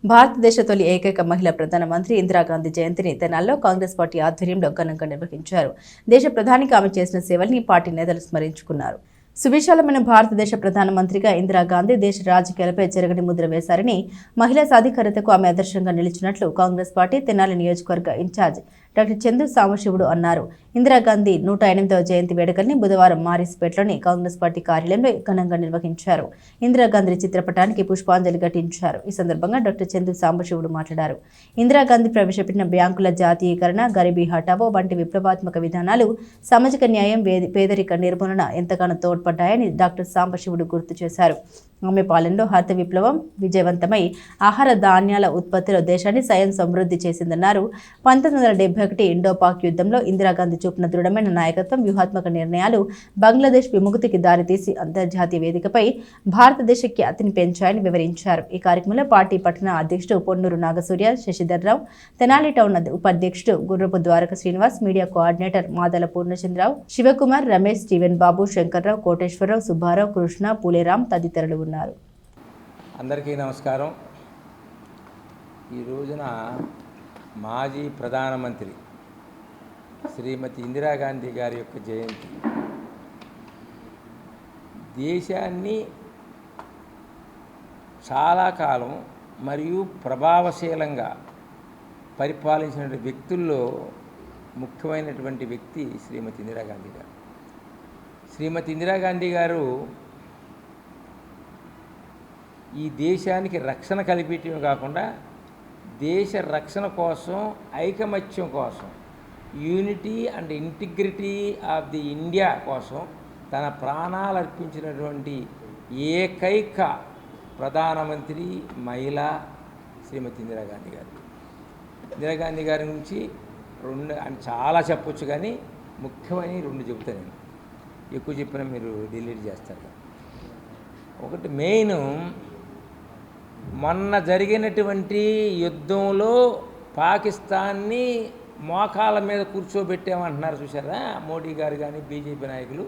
Speaker 1: భారతదేశ తొలి ఏకైక మహిళా ప్రధానమంత్రి ఇందిరాగాంధీ జయంతిని తెనాలిలో కాంగ్రెస్ పార్టీ ఆధ్వర్యంలో ఘనంగా నిర్వహించారు. దేశ ప్రధానికి ఆమె చేసిన సేవల్ని పార్టీ నేతలు స్మరించుకున్నారు. సువిశాలమైన భారతదేశ ప్రధానమంత్రిగా ఇందిరాగాంధీ దేశ రాజకీయాలపై జరగని ముద్ర వేశారని, మహిళా సాధికారతకు ఆమె ఆదర్శంగా నిలిచినట్లు కాంగ్రెస్ పార్టీ తెనాలి నియోజకవర్గ ఇన్ఛార్జ్ డాక్టర్ చందు సాంబశివుడు అన్నారు. ఇందిరాగాంధీ 108వ జయంతి వేడుకల్ని బుధవారం మారిస్పేటలోని కాంగ్రెస్ పార్టీ కార్యాలయంలో ఘనంగా నిర్వహించారు. ఇందిరాగాంధీ చిత్రపటానికి పుష్పాంజలి ఘటించారు. ఈ సందర్భంగా డాక్టర్ చందు సాంబశివుడు మాట్లాడారు. ఇందిరాగాంధీ ప్రవేశపెట్టిన బ్యాంకుల జాతీయకరణ, గరీబీ హఠావో వంటి విప్లవాత్మక విధానాలు సామాజిక న్యాయం, పేదరిక నిర్మూలన ఎంతగానో తోడ్పడ్డాయని డాక్టర్ సాంబశివుడు గుర్తు చేశారు. ఆమె పాలనలో హరిత విప్లవం విజయవంతమై ఆహార ధాన్యాల ఉత్పత్తిలో దేశాన్ని స్వయం సమృద్ధి చేసిందన్నారు. 1971 ఇండో-పాక్ యుద్ధంలో ఇందిరాగాంధీ చూపిన దృఢమైన నాయకత్వం, వ్యూహాత్మక నిర్ణయాలు బంగ్లాదేశ్ విముక్తికి దారితీసి అంతర్జాతీయ వేదికపై భారతదేశ ఖ్యాతిని పెంచాయని వివరించారు. ఈ కార్యక్రమంలో పార్టీ పట్టణ అధ్యక్షుడు పొన్నూరు నాగసూర్య, శశిధర్రావు, తెనాలి టౌన్ ఉపాధ్యక్షుడు Gurrapu Dwaraka Srinivas, media coordinator Madala Poornachandrarao, Sivakumar, Ramesh, Steven Babu, Shankarrao, Koteswararao, Subbarao, Krishna, Pularam తదితరులు ఉన్నారు.
Speaker 12: అందరికీ నమస్కారం. ఈ రోజున మాజీ ప్రధానమంత్రి శ్రీమతి ఇందిరాగాంధీ గారి యొక్క జయంతి. దేశాన్ని చాలా కాలం మరియు ప్రభావశీలంగా పరిపాలించిన వ్యక్తుల్లో ముఖ్యమైనటువంటి వ్యక్తి శ్రీమతి ఇందిరాగాంధీ గారు. శ్రీమతి ఇందిరాగాంధీ గారు ఈ దేశానికి రక్షణ కల్పించడమే కాకుండా దేశ రక్షణ కోసం, ఐకమత్యం కోసం, unity and integrity of the India కోసం తన ప్రాణాలు అర్పించినటువంటి ఏకైక ప్రధానమంత్రి మహిళ శ్రీమతి ఇందిరాగాంధీ గారు. ఇందిరాగాంధీ గారి గురించి చాలా చెప్పొచ్చు, కానీ ముఖ్యమైన 2 చెబుతాను. నేను ఎక్కువ చెప్పినా మీరు డిలీట్ చేస్తారు. ఒకటి మెయిన్, మొన్న జరిగినటువంటి యుద్ధంలో పాకిస్తాన్ని మోకాళ్ళ మీద కూర్చోబెట్టామంటున్నారు చూసారా మోడీ గారు కానీ బీజేపీ నాయకులు.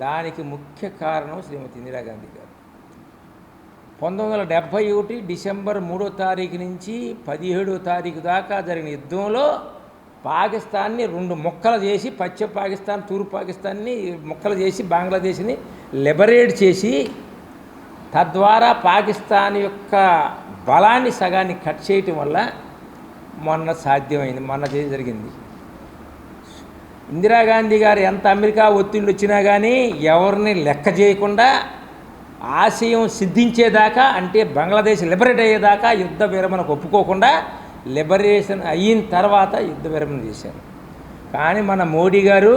Speaker 12: దానికి ముఖ్య కారణం శ్రీమతి ఇందిరాగాంధీ గారు. 1971 డిసెంబర్ 3వ తారీఖు నుంచి 17వ తారీఖు దాకా జరిగిన యుద్ధంలో పాకిస్తాన్ని 2 ముక్కలు చేసి, పశ్చిమ పాకిస్తాన్, తూర్పు పాకిస్తాన్ని ముక్కలు చేసి బంగ్లాదేశ్ని లిబరేట్ చేసి, తద్వారా పాకిస్తాన్ యొక్క బలాన్ని సగాన్ని కట్ చేయటం వల్ల మొన్న సాధ్యమైంది, మొన్న జరిగింది. ఇందిరాగాంధీ గారు ఎంత అమెరికా ఒత్తిళ్ళు వచ్చినా కానీ ఎవరిని లెక్క చేయకుండా ఆశయం సిద్ధించేదాకా, అంటే బంగ్లాదేశ్ లిబరేట్ అయ్యేదాకా యుద్ధ విరమణకు ఒప్పుకోకుండా లిబరేషన్ అయిన తర్వాత యుద్ధ విరమణ చేశారు. కానీ మన మోడీ గారు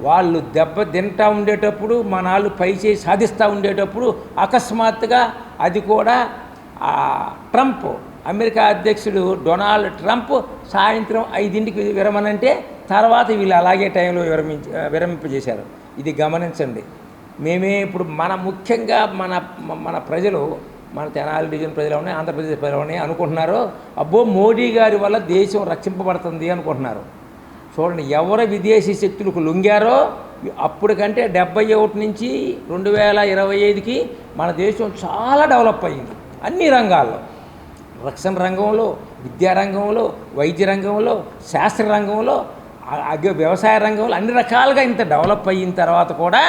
Speaker 12: వాళ్ళు దెబ్బ తింటూ ఉండేటప్పుడు, మన వాళ్ళు పైచేయి సాధిస్తూ ఉండేటప్పుడు అకస్మాత్తుగా అది కూడా ట్రంప్, అమెరికా అధ్యక్షుడు డొనాల్డ్ ట్రంప్ సాయంత్రం 5ంటికి విరమనంటే తర్వాత వీళ్ళు అలాగే టైంలో విరమింపజేశారు. ఇది గమనించండి. మేమే ఇప్పుడు ముఖ్యంగా మన ప్రజలు, మన తెనాలి డివిజన్ ప్రజలు ఉన్నాయి, ఆంధ్రప్రదేశ్ ప్రజలు ఉన్నాయి అనుకుంటున్నారు, అబ్బో మోడీ గారి వల్ల దేశం రక్షింపబడుతుంది అనుకుంటున్నారు. చూడండి, ఎవరు విదేశీ శక్తులకు లొంగారో అప్పటికంటే 71 నుంచి 2025కి మన దేశం చాలా డెవలప్ అయ్యింది. అన్ని రంగాల్లో, రక్షణ రంగంలో, విద్యారంగంలో, వైద్య రంగంలో, శాస్త్ర రంగంలో, వ్యవసాయ రంగంలో అన్ని రకాలుగా ఇంత డెవలప్ అయిన తర్వాత కూడా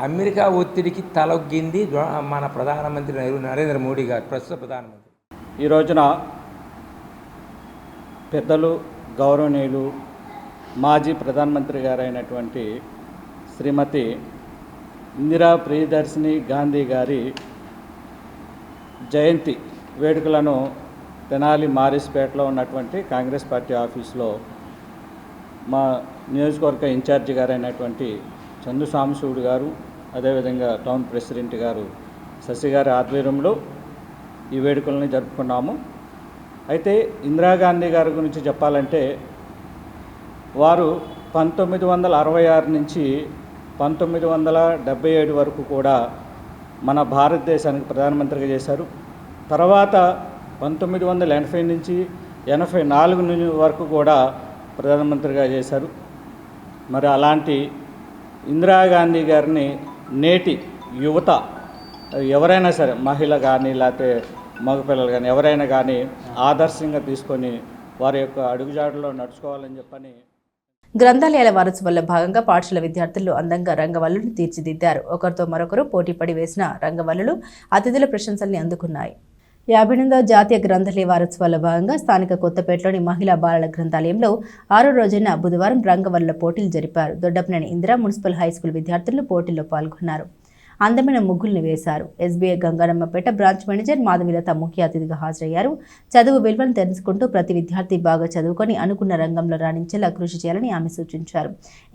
Speaker 12: అమెరికా ఒత్తిడికి తలొగ్గింది మన ప్రధానమంత్రి నరేంద్ర మోడీ గారు, ప్రస్తుత ప్రధానమంత్రి.
Speaker 13: ఈ రోజున పెద్దలు, గౌరవనీయులు, మాజీ ప్రధానమంత్రి గారైనటువంటి శ్రీమతి ఇందిరా ప్రియదర్శిని గాంధీ గారి జయంతి వేడుకలను తెనాలి మారిస్పేటలో ఉన్నటువంటి కాంగ్రెస్ పార్టీ ఆఫీస్లో మా నియోజకవర్గ ఇన్ఛార్జి గారైనటువంటి చందు సాంబశివుడు గారు, అదేవిధంగా టౌన్ ప్రెసిడెంట్ గారు శశి గారి ఆధ్వర్యంలో ఈ వేడుకల్ని జరుపుకున్నాము. అయితే ఇందిరాగాంధీ గారి గురించి చెప్పాలంటే వారు 1966 నుంచి 1977 వరకు కూడా మన భారతదేశానికి ప్రధానమంత్రిగా చేశారు. తర్వాత 1980 నుంచి 84 వరకు కూడా ప్రధానమంత్రిగా చేశారు. మరి అలాంటి ఇందిరాగాంధీ గారిని నేటి యువత ఎవరైనా సరే, మహిళ కానీ లేకపోతే మగపిల్లలు కానీ ఎవరైనా కానీ ఆదర్శంగా తీసుకొని వారి యొక్క అడుగుజాడలో నడుచుకోవాలని చెప్పని.
Speaker 1: గ్రంథాలయాల వారోత్సవాల్లో భాగంగా పాఠశాల విద్యార్థులు అందంగా రంగవల్లును తీర్చిదిద్దారు. ఒకరితో మరొకరు పోటీపడి వేసిన రంగవల్లులు అతిథుల ప్రశంసల్ని అందుకున్నాయి. 58వ జాతీయ గ్రంథాలయ వారోత్సవాల్లో భాగంగా స్థానిక కొత్తపేటలోని మహిళా బాలల గ్రంథాలయంలో 6వ రోజైన బుధవారం రంగవల్లుల పోటీలు జరిపారు. దొడ్డపనేని ఇందిరా మున్సిపల్ హైస్కూల్ విద్యార్థులు పోటీల్లో పాల్గొన్నారు. అందమైన ముగ్గుల్ని వేశారు. ఎస్బీఐ గంగారమ్మపేట బ్రాంచ్ మేనేజర్ మాధవిలత ముఖ్య అతిథిగా హాజరయ్యారు. చదువు విలువను తెలుసుకుంటూ ప్రతి విద్యార్థి బాగా చదువుకొని అనుకున్న రంగంలో రాణించేలా కృషి చేయాలని ఆమె సూచించారు.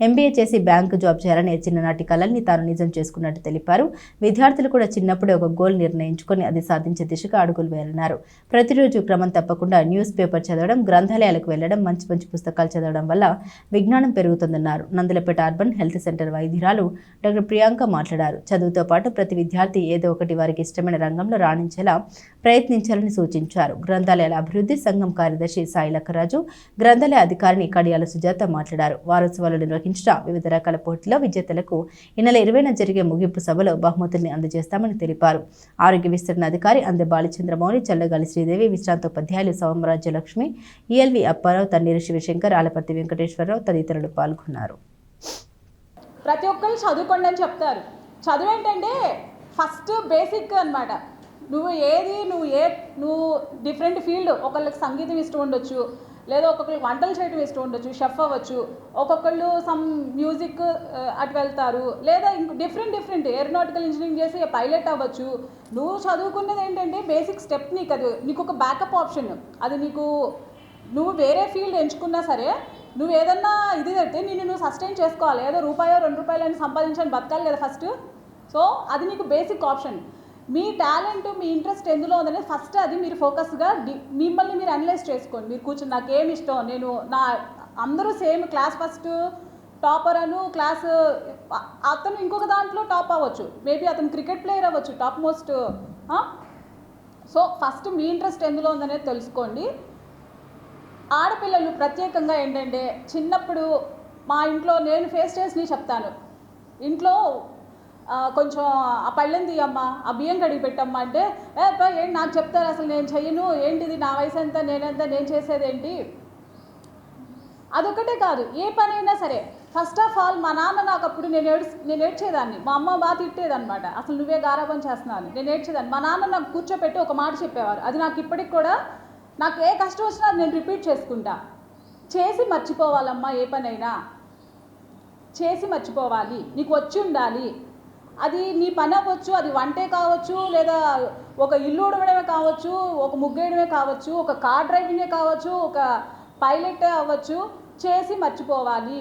Speaker 1: ఎంబీఏ చేసి బ్యాంకు జాబ్ చేయాలని చిన్ననాటి కలల్ని తాను నిజం చేసుకున్నట్టు తెలిపారు. విద్యార్థులు కూడా చిన్నప్పుడే ఒక గోల్ నిర్ణయించుకొని అది సాధించే దిశగా అడుగులు వేయాలన్నారు. ప్రతిరోజు క్రమం తప్పకుండా న్యూస్ పేపర్ చదవడం, గ్రంథాలయాలకు వెళ్లడం, మంచి మంచి పుస్తకాలు చదవడం వల్ల విజ్ఞానం పెరుగుతుందన్నారు. నందులపేట అర్బన్ హెల్త్ సెంటర్ వైద్యురాలు డాక్టర్ ప్రియాంక మాట్లాడారు. చదువుతో పాటు ప్రతి విద్యార్థి ఏదో ఒకటి వారికి ఇష్టమైన రంగంలో రాణించేలా ప్రయత్నించాలని సూచించారు. గ్రంథాలయాల అభివృద్ధి సంఘం కార్యదర్శి సాయి లక్కరాజు, గ్రంథాలయ అధికారిని కడియాల సుజాత మాట్లాడారు. వారోత్సవాలు నిర్వహించిన వివిధ రకాల పోటీల్లో విజేతలకు ఈ నెల 20న జరిగే ముగింపు సభలో బహుమతుల్ని అందజేస్తామని తెలిపారు. ఆరోగ్య విస్తరణ అధికారి అందె బాలచంద్రమౌళి, చల్లగాలి శ్రీదేవి, విశ్రాంతోపాధ్యాయులు సోమరాజ్యలక్ష్మి, ఈఎల్వి అప్పారావు, తన్నీరు శివశంకర్, ఆలపర్తి వెంకటేశ్వరరావు తదితరులు పాల్గొన్నారు.
Speaker 5: ప్రతి ఒక్కరు చదువుకోండి అని చెప్తారు. చదువు ఏంటంటే ఫస్ట్ బేసిక్ అనమాట. నువ్వు డిఫరెంట్ ఫీల్డ్, ఒకళ్ళకి సంగీతం ఇష్టం ఉండొచ్చు, లేదా ఒక్కొక్కరికి వంటలు చేయడం ఇష్టం ఉండొచ్చు, షెఫ్ అవ్వచ్చు, ఒక్కొక్కళ్ళు సమ్ మ్యూజిక్ అటు వెళ్తారు, లేదా ఇంకో డిఫరెంట్ ఏరోనాటికల్ ఇంజనీరింగ్ చేసి పైలట్ అవ్వచ్చు. నువ్వు చదువుకున్నది ఏంటంటే బేసిక్ స్టెప్, నీకు ఒక బ్యాకప్ ఆప్షన్. అది నువ్వు వేరే ఫీల్డ్ ఎంచుకున్నా సరే నువ్వు ఏదన్నా ఇది అయితే నువ్వు సస్టైన్ చేసుకోవాలి. ఏదో రూపాయో 2 రూపాయలు అని సంపాదించని బతకాలి కదా ఫస్ట్. సో అది నీకు బేసిక్ ఆప్షన్. మీ టాలెంట్, మీ ఇంట్రెస్ట్ ఎందులో ఉందనేది ఫస్ట్ అది మీరు ఫోకస్గా మిమ్మల్ని మీరు అనలైజ్ చేసుకోండి. మీరు కూర్చొని నాకేమి ఇష్టం, అందరూ same class first topper class, అతను ఇంకొక దాంట్లో టాప్ అవ్వచ్చు, మేబీ అతను క్రికెట్ ప్లేయర్ అవ్వచ్చు, టాప్ మోస్ట్. సో ఫస్ట్ మీ ఇంట్రెస్ట్ ఎందులో ఉందనేది తెలుసుకోండి. ఆడపిల్లలు ప్రత్యేకంగా ఏంటంటే చిన్నప్పుడు మా ఇంట్లో నేను ఫేస్ చేసి చెప్తాను. ఇంట్లో కొంచెం ఆ పళ్ళెం తీయమ్మా, ఆ బియ్యం కడిగి పెట్టమ్మా అంటే ఏంటి నాకు చెప్తారు, అసలు నేను చెయ్యను, ఏంటిది నా వయసు ఎంత, నేను చేసేది ఏంటి. అదొకటే కాదు, ఏ పనైనా సరే ఫస్ట్ ఆఫ్ ఆల్ మా నాన్న నాకు అప్పుడు నేను ఏడ్చేదాన్ని, మా అమ్మ బాగా తిట్టేదన్నమాట, అసలు నువ్వే గారాబం చేస్తున్నావు అని. నేను ఏడ్చేదాన్ని. మా నాన్న నాకు కూర్చోపెట్టి ఒక మాట చెప్పేవారు. అది నాకు ఇప్పటికి కూడా, నాకు ఏ కష్టం వచ్చినా నేను రిపీట్ చేసుకుంటా. చేసి మర్చిపోవాలమ్మా, ఏ పనైనా చేసి మర్చిపోవాలి, నీకు వచ్చి ఉండాలి. అది నీ పని అవ్వచ్చు, అది వంటే కావచ్చు, లేదా ఒక ఇల్లు ఉడవడమే కావచ్చు, ఒక ముగ్గేయడమే కావచ్చు, ఒక కార్ డ్రైవింగే కావచ్చు, ఒక పైలటే అవ్వచ్చు. చేసి మర్చిపోవాలి.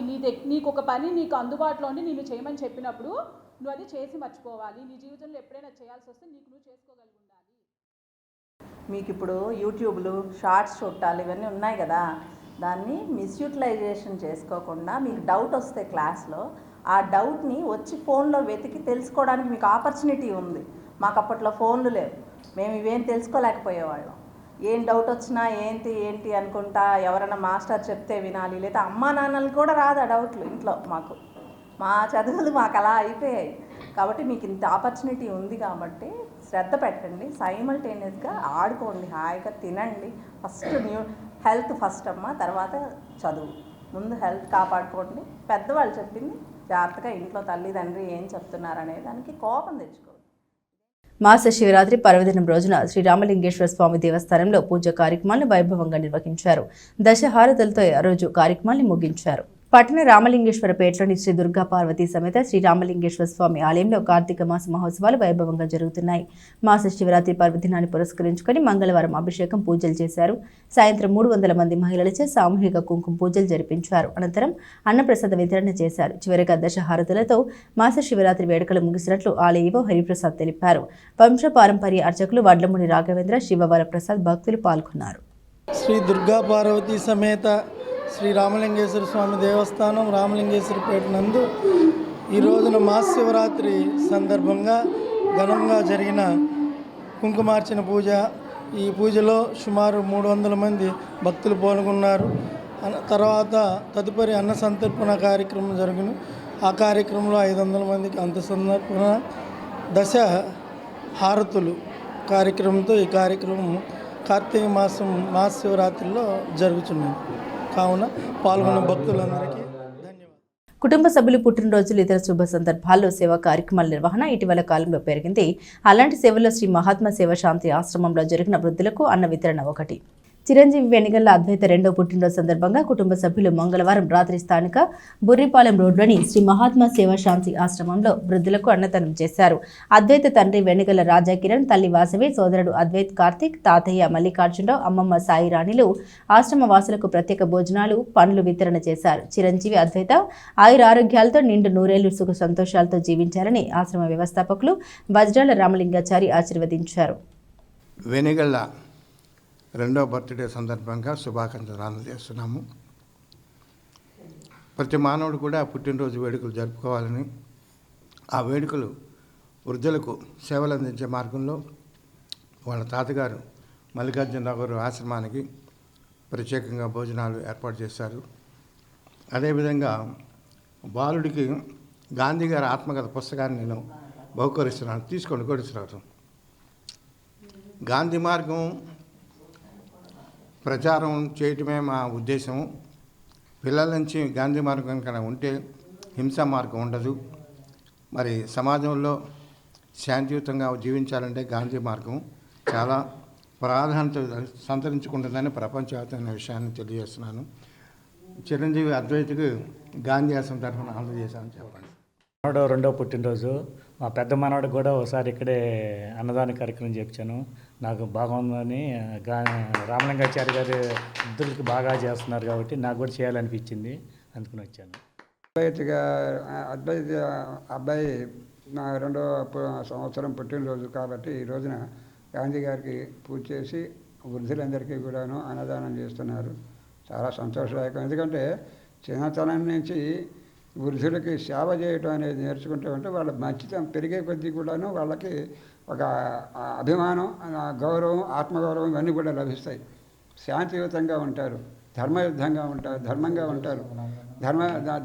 Speaker 5: నీకు ఒక పని నీకు అందుబాటులో ఉండి నేను చేయమని చెప్పినప్పుడు నువ్వు అది చేసి మర్చిపోవాలి. నీ జీవితంలో ఎప్పుడైనా చేయాల్సి వస్తే నువ్వు చేసుకోగలిగి ఉండాలి.
Speaker 14: మీకు ఇప్పుడు యూట్యూబ్లు, షార్ట్స్ చూడాలి, ఇవన్నీ ఉన్నాయి కదా, దాన్ని మిస్యూటిలైజేషన్ చేసుకోకుండా మీకు డౌట్ వస్తే క్లాస్లో ఆ డౌట్ని వచ్చి ఫోన్లో వెతికి తెలుసుకోవడానికి మీకు ఆపర్చునిటీ ఉంది. మాకు అప్పట్లో ఫోన్లు లేవు, మేము ఇవేం తెలుసుకోలేకపోయేవాళ్ళం. ఏం డౌట్ వచ్చినా ఏంటి అనుకుంటా ఎవరైనా మాస్టర్ చెప్తే వినాలి, లేదా అమ్మా నాన్నలు కూడా రాదు ఆ డౌట్లు ఇంట్లో. మా చదువులు మాకు అలా అయిపోయాయి. కాబట్టి మీకు ఇంత ఆపర్చునిటీ ఉంది కాబట్టి శ్రద్ధ పెట్టండి, సైమల్టేనియస్గా ఆడుకోండి, హాయిగా తినండి. ఫస్ట్ హెల్త్ ఫస్ట్ అమ్మ, తర్వాత చదువు. ముందు హెల్త్ కాపాడుకోండి. పెద్దవాళ్ళు చెప్పింది జాగ్రత్తగా ఇంట్లో తల్లిదండ్రి ఏం చెప్తున్నారనే దానికి కోపం తెచ్చుకోండి.
Speaker 1: మాస శివరాత్రి పర్వదినం రోజున శ్రీరామలింగేశ్వర స్వామి దేవస్థానంలో పూజ కార్యక్రమాలను వైభవంగా నిర్వహించారు. దశహారతులతో ఆ రోజు కార్యక్రమాన్ని ముగించారు. పట్టణ రామలింగేశ్వరపేటలోని శ్రీ దుర్గా పార్వతీ సమేత శ్రీ రామలింగేశ్వర స్వామి ఆలయంలో కార్తీక మాస మహోత్సవాలు వైభవంగా జరుగుతున్నాయి. మాస శివరాత్రి పర్వదినాన్ని పురస్కరించుకొని మంగళవారం అభిషేకం పూజలు చేశారు. సాయంత్రం 300 మంది మహిళలచే సామూహిక కుంకుమ పూజలు జరిపించారు. అనంతరం అన్నప్రసాద వితరణ చేశారు. చివరిగా దశహారతులతో మాస శివరాత్రి వేడుకలు ముగిసినట్లు ఆలయ ఈవో హరిప్రసాద్ తెలిపారు. వంశ పారంపర్య అర్చకులు వడ్లమూడి రాఘవేంద్ర, శివవర ప్రసాద్ భక్తులు పాల్గొన్నారు.
Speaker 15: శ్రీ దుర్గా పార్వతీ సమేత శ్రీ రామలింగేశ్వర స్వామి దేవస్థానం రామలింగేశ్వరపేట నందు ఈ రోజున మహాశివరాత్రి సందర్భంగా ఘనంగా జరిగిన కుంకుమార్చన పూజ. ఈ పూజలో సుమారు 300 మంది భక్తులు పాల్గొన్నారు. తర్వాత తదుపరి అన్న సంతర్పణ కార్యక్రమం జరుగును. ఆ కార్యక్రమంలో 500 మందికి అంత సంతర్పణ దశ హారతులు కార్యక్రమంతో ఈ కార్యక్రమం కార్తీక మాసం మహాశివరాత్రిలో జరుగుతున్నది. కావున పాల్గొన్న భక్తులందరికీ ధన్యవాదాలు.
Speaker 1: కుటుంబ సభ్యులు పుట్టినరోజులు ఇతర శుభ సందర్భాల్లో సేవా కార్యక్రమాల నిర్వహణ ఇటీవల కాలంలో పెరిగింది. అలాంటి సేవల్లో శ్రీ మహాత్మా సేవ శాంతి ఆశ్రమంలో జరిగిన వృద్ధులకు అన్న వితరణ ఒకటి. చిరంజీవి వెనిగళ్ల అద్వైత 2వ పుట్టినరోజు సందర్భంగా కుటుంబ సభ్యులు మంగళవారం రాత్రి స్థానిక బుర్రిపాలెం రోడ్లోని శ్రీ మహాత్మా సేవా శాంతి ఆశ్రమంలో వృద్ధులకు అన్నదానం చేశారు. అద్వైత తండ్రి వెనిగళ్ల రాజా కిరణ్, తల్లి వాసవి, సోదరుడు అద్వైత్ కార్తిక్, తాతయ్య మల్లికార్జునరావు, అమ్మమ్మ సాయి రాణిలు ఆశ్రమ వాసులకు ప్రత్యేక భోజనాలు, పండ్లు వితరణ చేశారు. చిరంజీవి అద్వైత ఆయురారోగ్యాలతో నిండు నూరేళ్లు సుఖ సంతోషాలతో జీవించాలని ఆశ్రమ వ్యవస్థాపకులు వజ్రాల రామలింగాచారి ఆశీర్వదించారు.
Speaker 16: వెనిగళ్ల 2వ బర్త్డే సందర్భంగా శుభాకాంక్షలు అందజేస్తున్నాము. ప్రతి మానవుడు కూడా పుట్టినరోజు వేడుకలు జరుపుకోవాలని, ఆ వేడుకలు వృద్ధులకు సేవలు అందించే మార్గంలో వాళ్ళ తాతగారు మల్లికార్జునరావు గారు ఆశ్రమానికి ప్రత్యేకంగా భోజనాలు ఏర్పాటు చేశారు. అదేవిధంగా బాలుడికి గాంధీ గారి ఆత్మకథ పుస్తకాన్ని నేను బహుకరిస్తున్నాను. తీసుకోండి కోటేశ్వరరావు. గాంధీ మార్గం ప్రచారం చేయటమే మా ఉద్దేశం. పిల్లల నుంచి గాంధీ మార్గం కన్నా ఉంటే హింసా మార్గం ఉండదు. మరి సమాజంలో శాంతియుతంగా జీవించాలంటే గాంధీ మార్గం చాలా ప్రాధాన్యత సంతరించుకుంటుందని ప్రపంచవ్యాప్తమైన విషయాన్ని తెలియజేస్తున్నాను. చిరంజీవి అద్వైతకు గాంధీ ఆశ్రమం తరఫున అందజేశామని చెప్పండి.
Speaker 17: మనోడు 2వ పుట్టినరోజు మా పెద్ద మనోడు కూడా ఒకసారి ఇక్కడే అన్నదాన కార్యక్రమం చేయించాను. నాకు బాగుందని రామలింగాచారి గారు వృద్ధులకి బాగా చేస్తున్నారు కాబట్టి నాకు కూడా చేయాలనిపించింది, అందుకుని వచ్చాను.
Speaker 18: అద్వైత అబ్బాయి నా 2వ సంవత్సరం పుట్టినరోజు కాబట్టి ఈ రోజున గాంధీ గారికి పూజ చేసి వృద్ధులందరికీ కూడాను అన్నదానం చేస్తున్నారు. చాలా సంతోషదాయకం. ఎందుకంటే చిన్నతనం నుంచి వృద్ధులకి సేవ చేయటం అనేది నేర్చుకుంటూ ఉంటే వాళ్ళ మంచితనం పెరిగే కొద్దీ కూడాను వాళ్ళకి ఒక అభిమానం, గౌరవం, ఆత్మగౌరవం ఇవన్నీ కూడా లభిస్తాయి. శాంతియుతంగా ఉంటారు, ధర్మయుద్ధంగా ఉంటారు, ధర్మంగా ఉంటారు,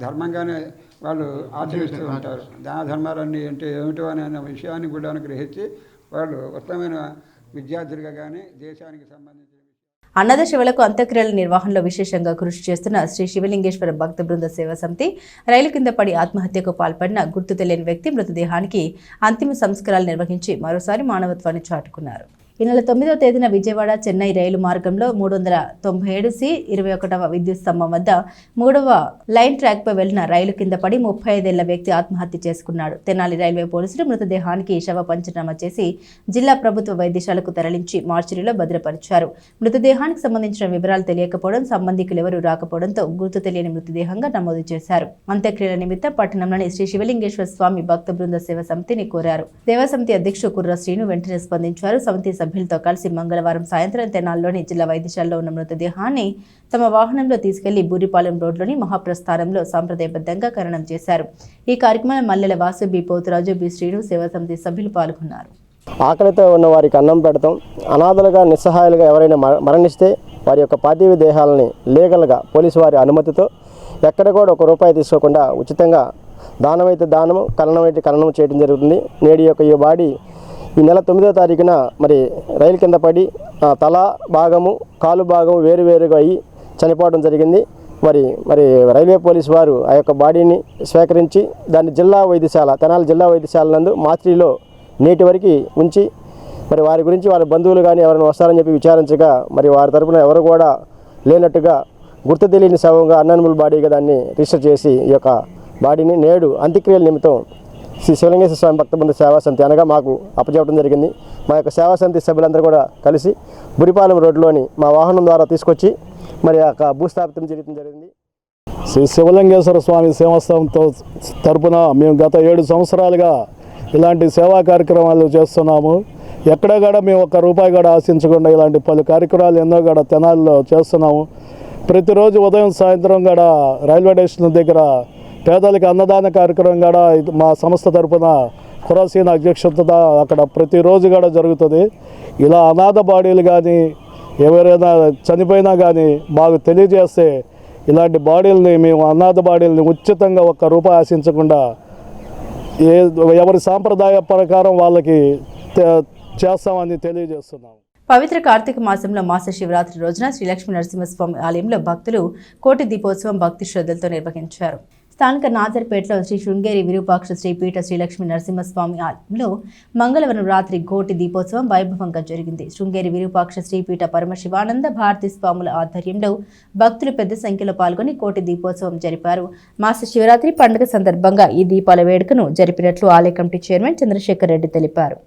Speaker 18: ధర్మంగానే వాళ్ళు ఆచరిస్తూ ఉంటారు. ధర్మాలన్నీ అంటే ఏమిటో అనే విషయాన్ని కూడా గ్రహించి వాళ్ళు ఉత్తమమైన విద్యార్థులుగా కానీ దేశానికి సంబంధించిన
Speaker 1: అన్నద శివలకు అంత్యక్రియల నిర్వహణలో విశేషంగా కృషి చేస్తున్న శ్రీ శివలింగేశ్వర భక్త బృంద సేవా సమితి రైలు కింద పడి ఆత్మహత్యకు పాల్పడిన గుర్తు తెలియని వ్యక్తి మృతదేహానికి అంతిమ సంస్కారాలు నిర్వహించి మరోసారి మానవత్వాన్ని చాటుకున్నారు. ఈ నెల 9వ తేదీన విజయవాడ చెన్నై రైలు మార్గంలో 397C 21వ విద్యుత్ స్తంభం వద్ద 3వ లైన్ ట్రాక్పై వెళ్లిన రైలు కింద పడి 35 ఏళ్ల వ్యక్తి ఆత్మహత్య చేసుకున్నాడు. తెనాలి రైల్వే పోలీసులు మృతదేహానికి శవ పంచనామా చేసి జిల్లా ప్రభుత్వ వైద్యశాలకు తరలించి మార్చిరీలో భద్రపరిచారు. మృతదేహానికి సంబంధించిన వివరాలు తెలియకపోవడం, సంబంధికులు ఎవరూ రాకపోవడంతో గుర్తు తెలియని మృతదేహంగా నమోదు చేశారు. అంత్యక్రియల నిమిత్తం పట్టణంలోని శ్రీ శివలింగేశ్వర స్వామి భక్త బృంద సేవ సమితిని కోరారు. దేవా సమితి అధ్యక్షుడు కుర్ర శ్రీను వెంటనే స్పందించారు. సమితి సభ్యులతో కలిసి మంగళవారం సాయంత్రం తెనాల్లోని జిల్లా వైద్యశాలలో ఉన్న మృతదేహాన్ని తమ వాహనంలో తీసుకెళ్లి బూరిపాలెం రోడ్లోని మహాప్రస్థానంలో సాంప్రదాయబద్ధంగా ఖననం చేశారు. ఈ కార్యక్రమంలో మల్లెల వాసు, బి పోతురాజు, బి శ్రీను సేవా సమితి సభ్యులు పాల్గొన్నారు.
Speaker 19: ఆకలితో ఉన్న వారికి అన్నం పెడతాం, అనాథలుగా నిస్సహాయాలుగా ఎవరైనా మరణిస్తే వారి యొక్క పార్థివ దేహాలని లీగల్గా పోలీసు వారి అనుమతితో ఎక్కడ కూడా ₹1 తీసుకోకుండా ఉచితంగా దానమైతే దానము, కలనమైతే కలనం చేయడం జరుగుతుంది. నేడు యొక్క ఈ బాడీ ఈ నెల 9వ తారీఖున మరి రైలు కింద పడి తల భాగము, కాలు భాగము వేరువేరుగా అయ్యి చనిపోవడం జరిగింది. మరి రైల్వే పోలీసు వారు ఆ యొక్క బాడీని స్వీకరించి దాన్ని జిల్లా వైద్యశాల, తెనాలి జిల్లా వైద్యశాల నందు మార్చిలో నేటి వరకు ఉంచి మరి వారి గురించి వారి బంధువులు కానీ ఎవరైనా వస్తారని చెప్పి విచారించగా మరి వారి తరపున ఎవరు కూడా లేనట్టుగా గుర్తు తెలియని శవంగా అన్అనిమల్ బాడీగా దాన్ని రిజిస్టర్ చేసి ఈ యొక్క బాడీని నేడు అంత్యక్రియల నిమిత్తం శ్రీ శివలింగేశ్వర స్వామి భక్తబృంద సేవా సమితి అనగా మాకు అప్పచెప్పడం జరిగింది. మా యొక్క సేవా సమితి సభ్యులందరూ కూడా కలిసి బురిపాలెం రోడ్లోని మా వాహనం ద్వారా తీసుకొచ్చి మరి ఆ యొక్క భూస్థాపితం చేయడం జరిగింది.
Speaker 20: శ్రీ శివలింగేశ్వర స్వామి సేవాస్థానంతో తరపున మేము గత 7 సంవత్సరాలుగా ఇలాంటి సేవా కార్యక్రమాలు చేస్తున్నాము. ఎక్కడ కూడా మేము ₹1 కూడా ఆశించకుండా ఇలాంటి పలు కార్యక్రమాలు ఎన్నో కూడా తెనాలిలో చేస్తున్నాము. ప్రతిరోజు ఉదయం సాయంత్రం కూడా రైల్వే స్టేషన్ దగ్గర పేదలకు అన్నదాన కార్యక్రమం కూడా మా సంస్థ తరపున ఖురాసీన్ అధ్యక్షత అక్కడ ప్రతిరోజు కూడా జరుగుతుంది. ఇలా అనాథ బాడీలు కానీ ఎవరైనా చనిపోయినా కానీ మాకు తెలియజేస్తే ఇలాంటి బాడీలని మేము అనాథ బాడీలని ఉచితంగా ₹1 ఆశించకుండా ఎవరి సాంప్రదాయ ప్రకారం వాళ్ళకి చేస్తామని తెలియజేస్తున్నాము.
Speaker 1: పవిత్ర కార్తీక మాసంలో మాస శివరాత్రి రోజున శ్రీ లక్ష్మీ నరసింహస్వామి ఆలయంలో భక్తులు కోటి దీపోత్సవం భక్తి శ్రద్ధలతో నిర్వహించారు. స్థానిక నాజర్పేటలో శ్రీ శృంగేరి విరూపాక్ష శ్రీపీఠ శ్రీ లక్ష్మీ నరసింహస్వామి ఆలయంలో మంగళవారం రాత్రి కోటి దీపోత్సవం వైభవంగా జరిగింది. శృంగేరి విరూపాక్ష శ్రీపీఠ పరమశివానంద భారతీ స్వాముల ఆధ్వర్యంలో భక్తులు పెద్ద సంఖ్యలో పాల్గొని కోటి దీపోత్సవం జరిపారు. మాస శివరాత్రి పండుగ సందర్భంగా ఈ దీపాల వేడుకను జరిపినట్లు ఆలయ కమిటీ చైర్మన్ చంద్రశేఖర్ రెడ్డి తెలిపారు.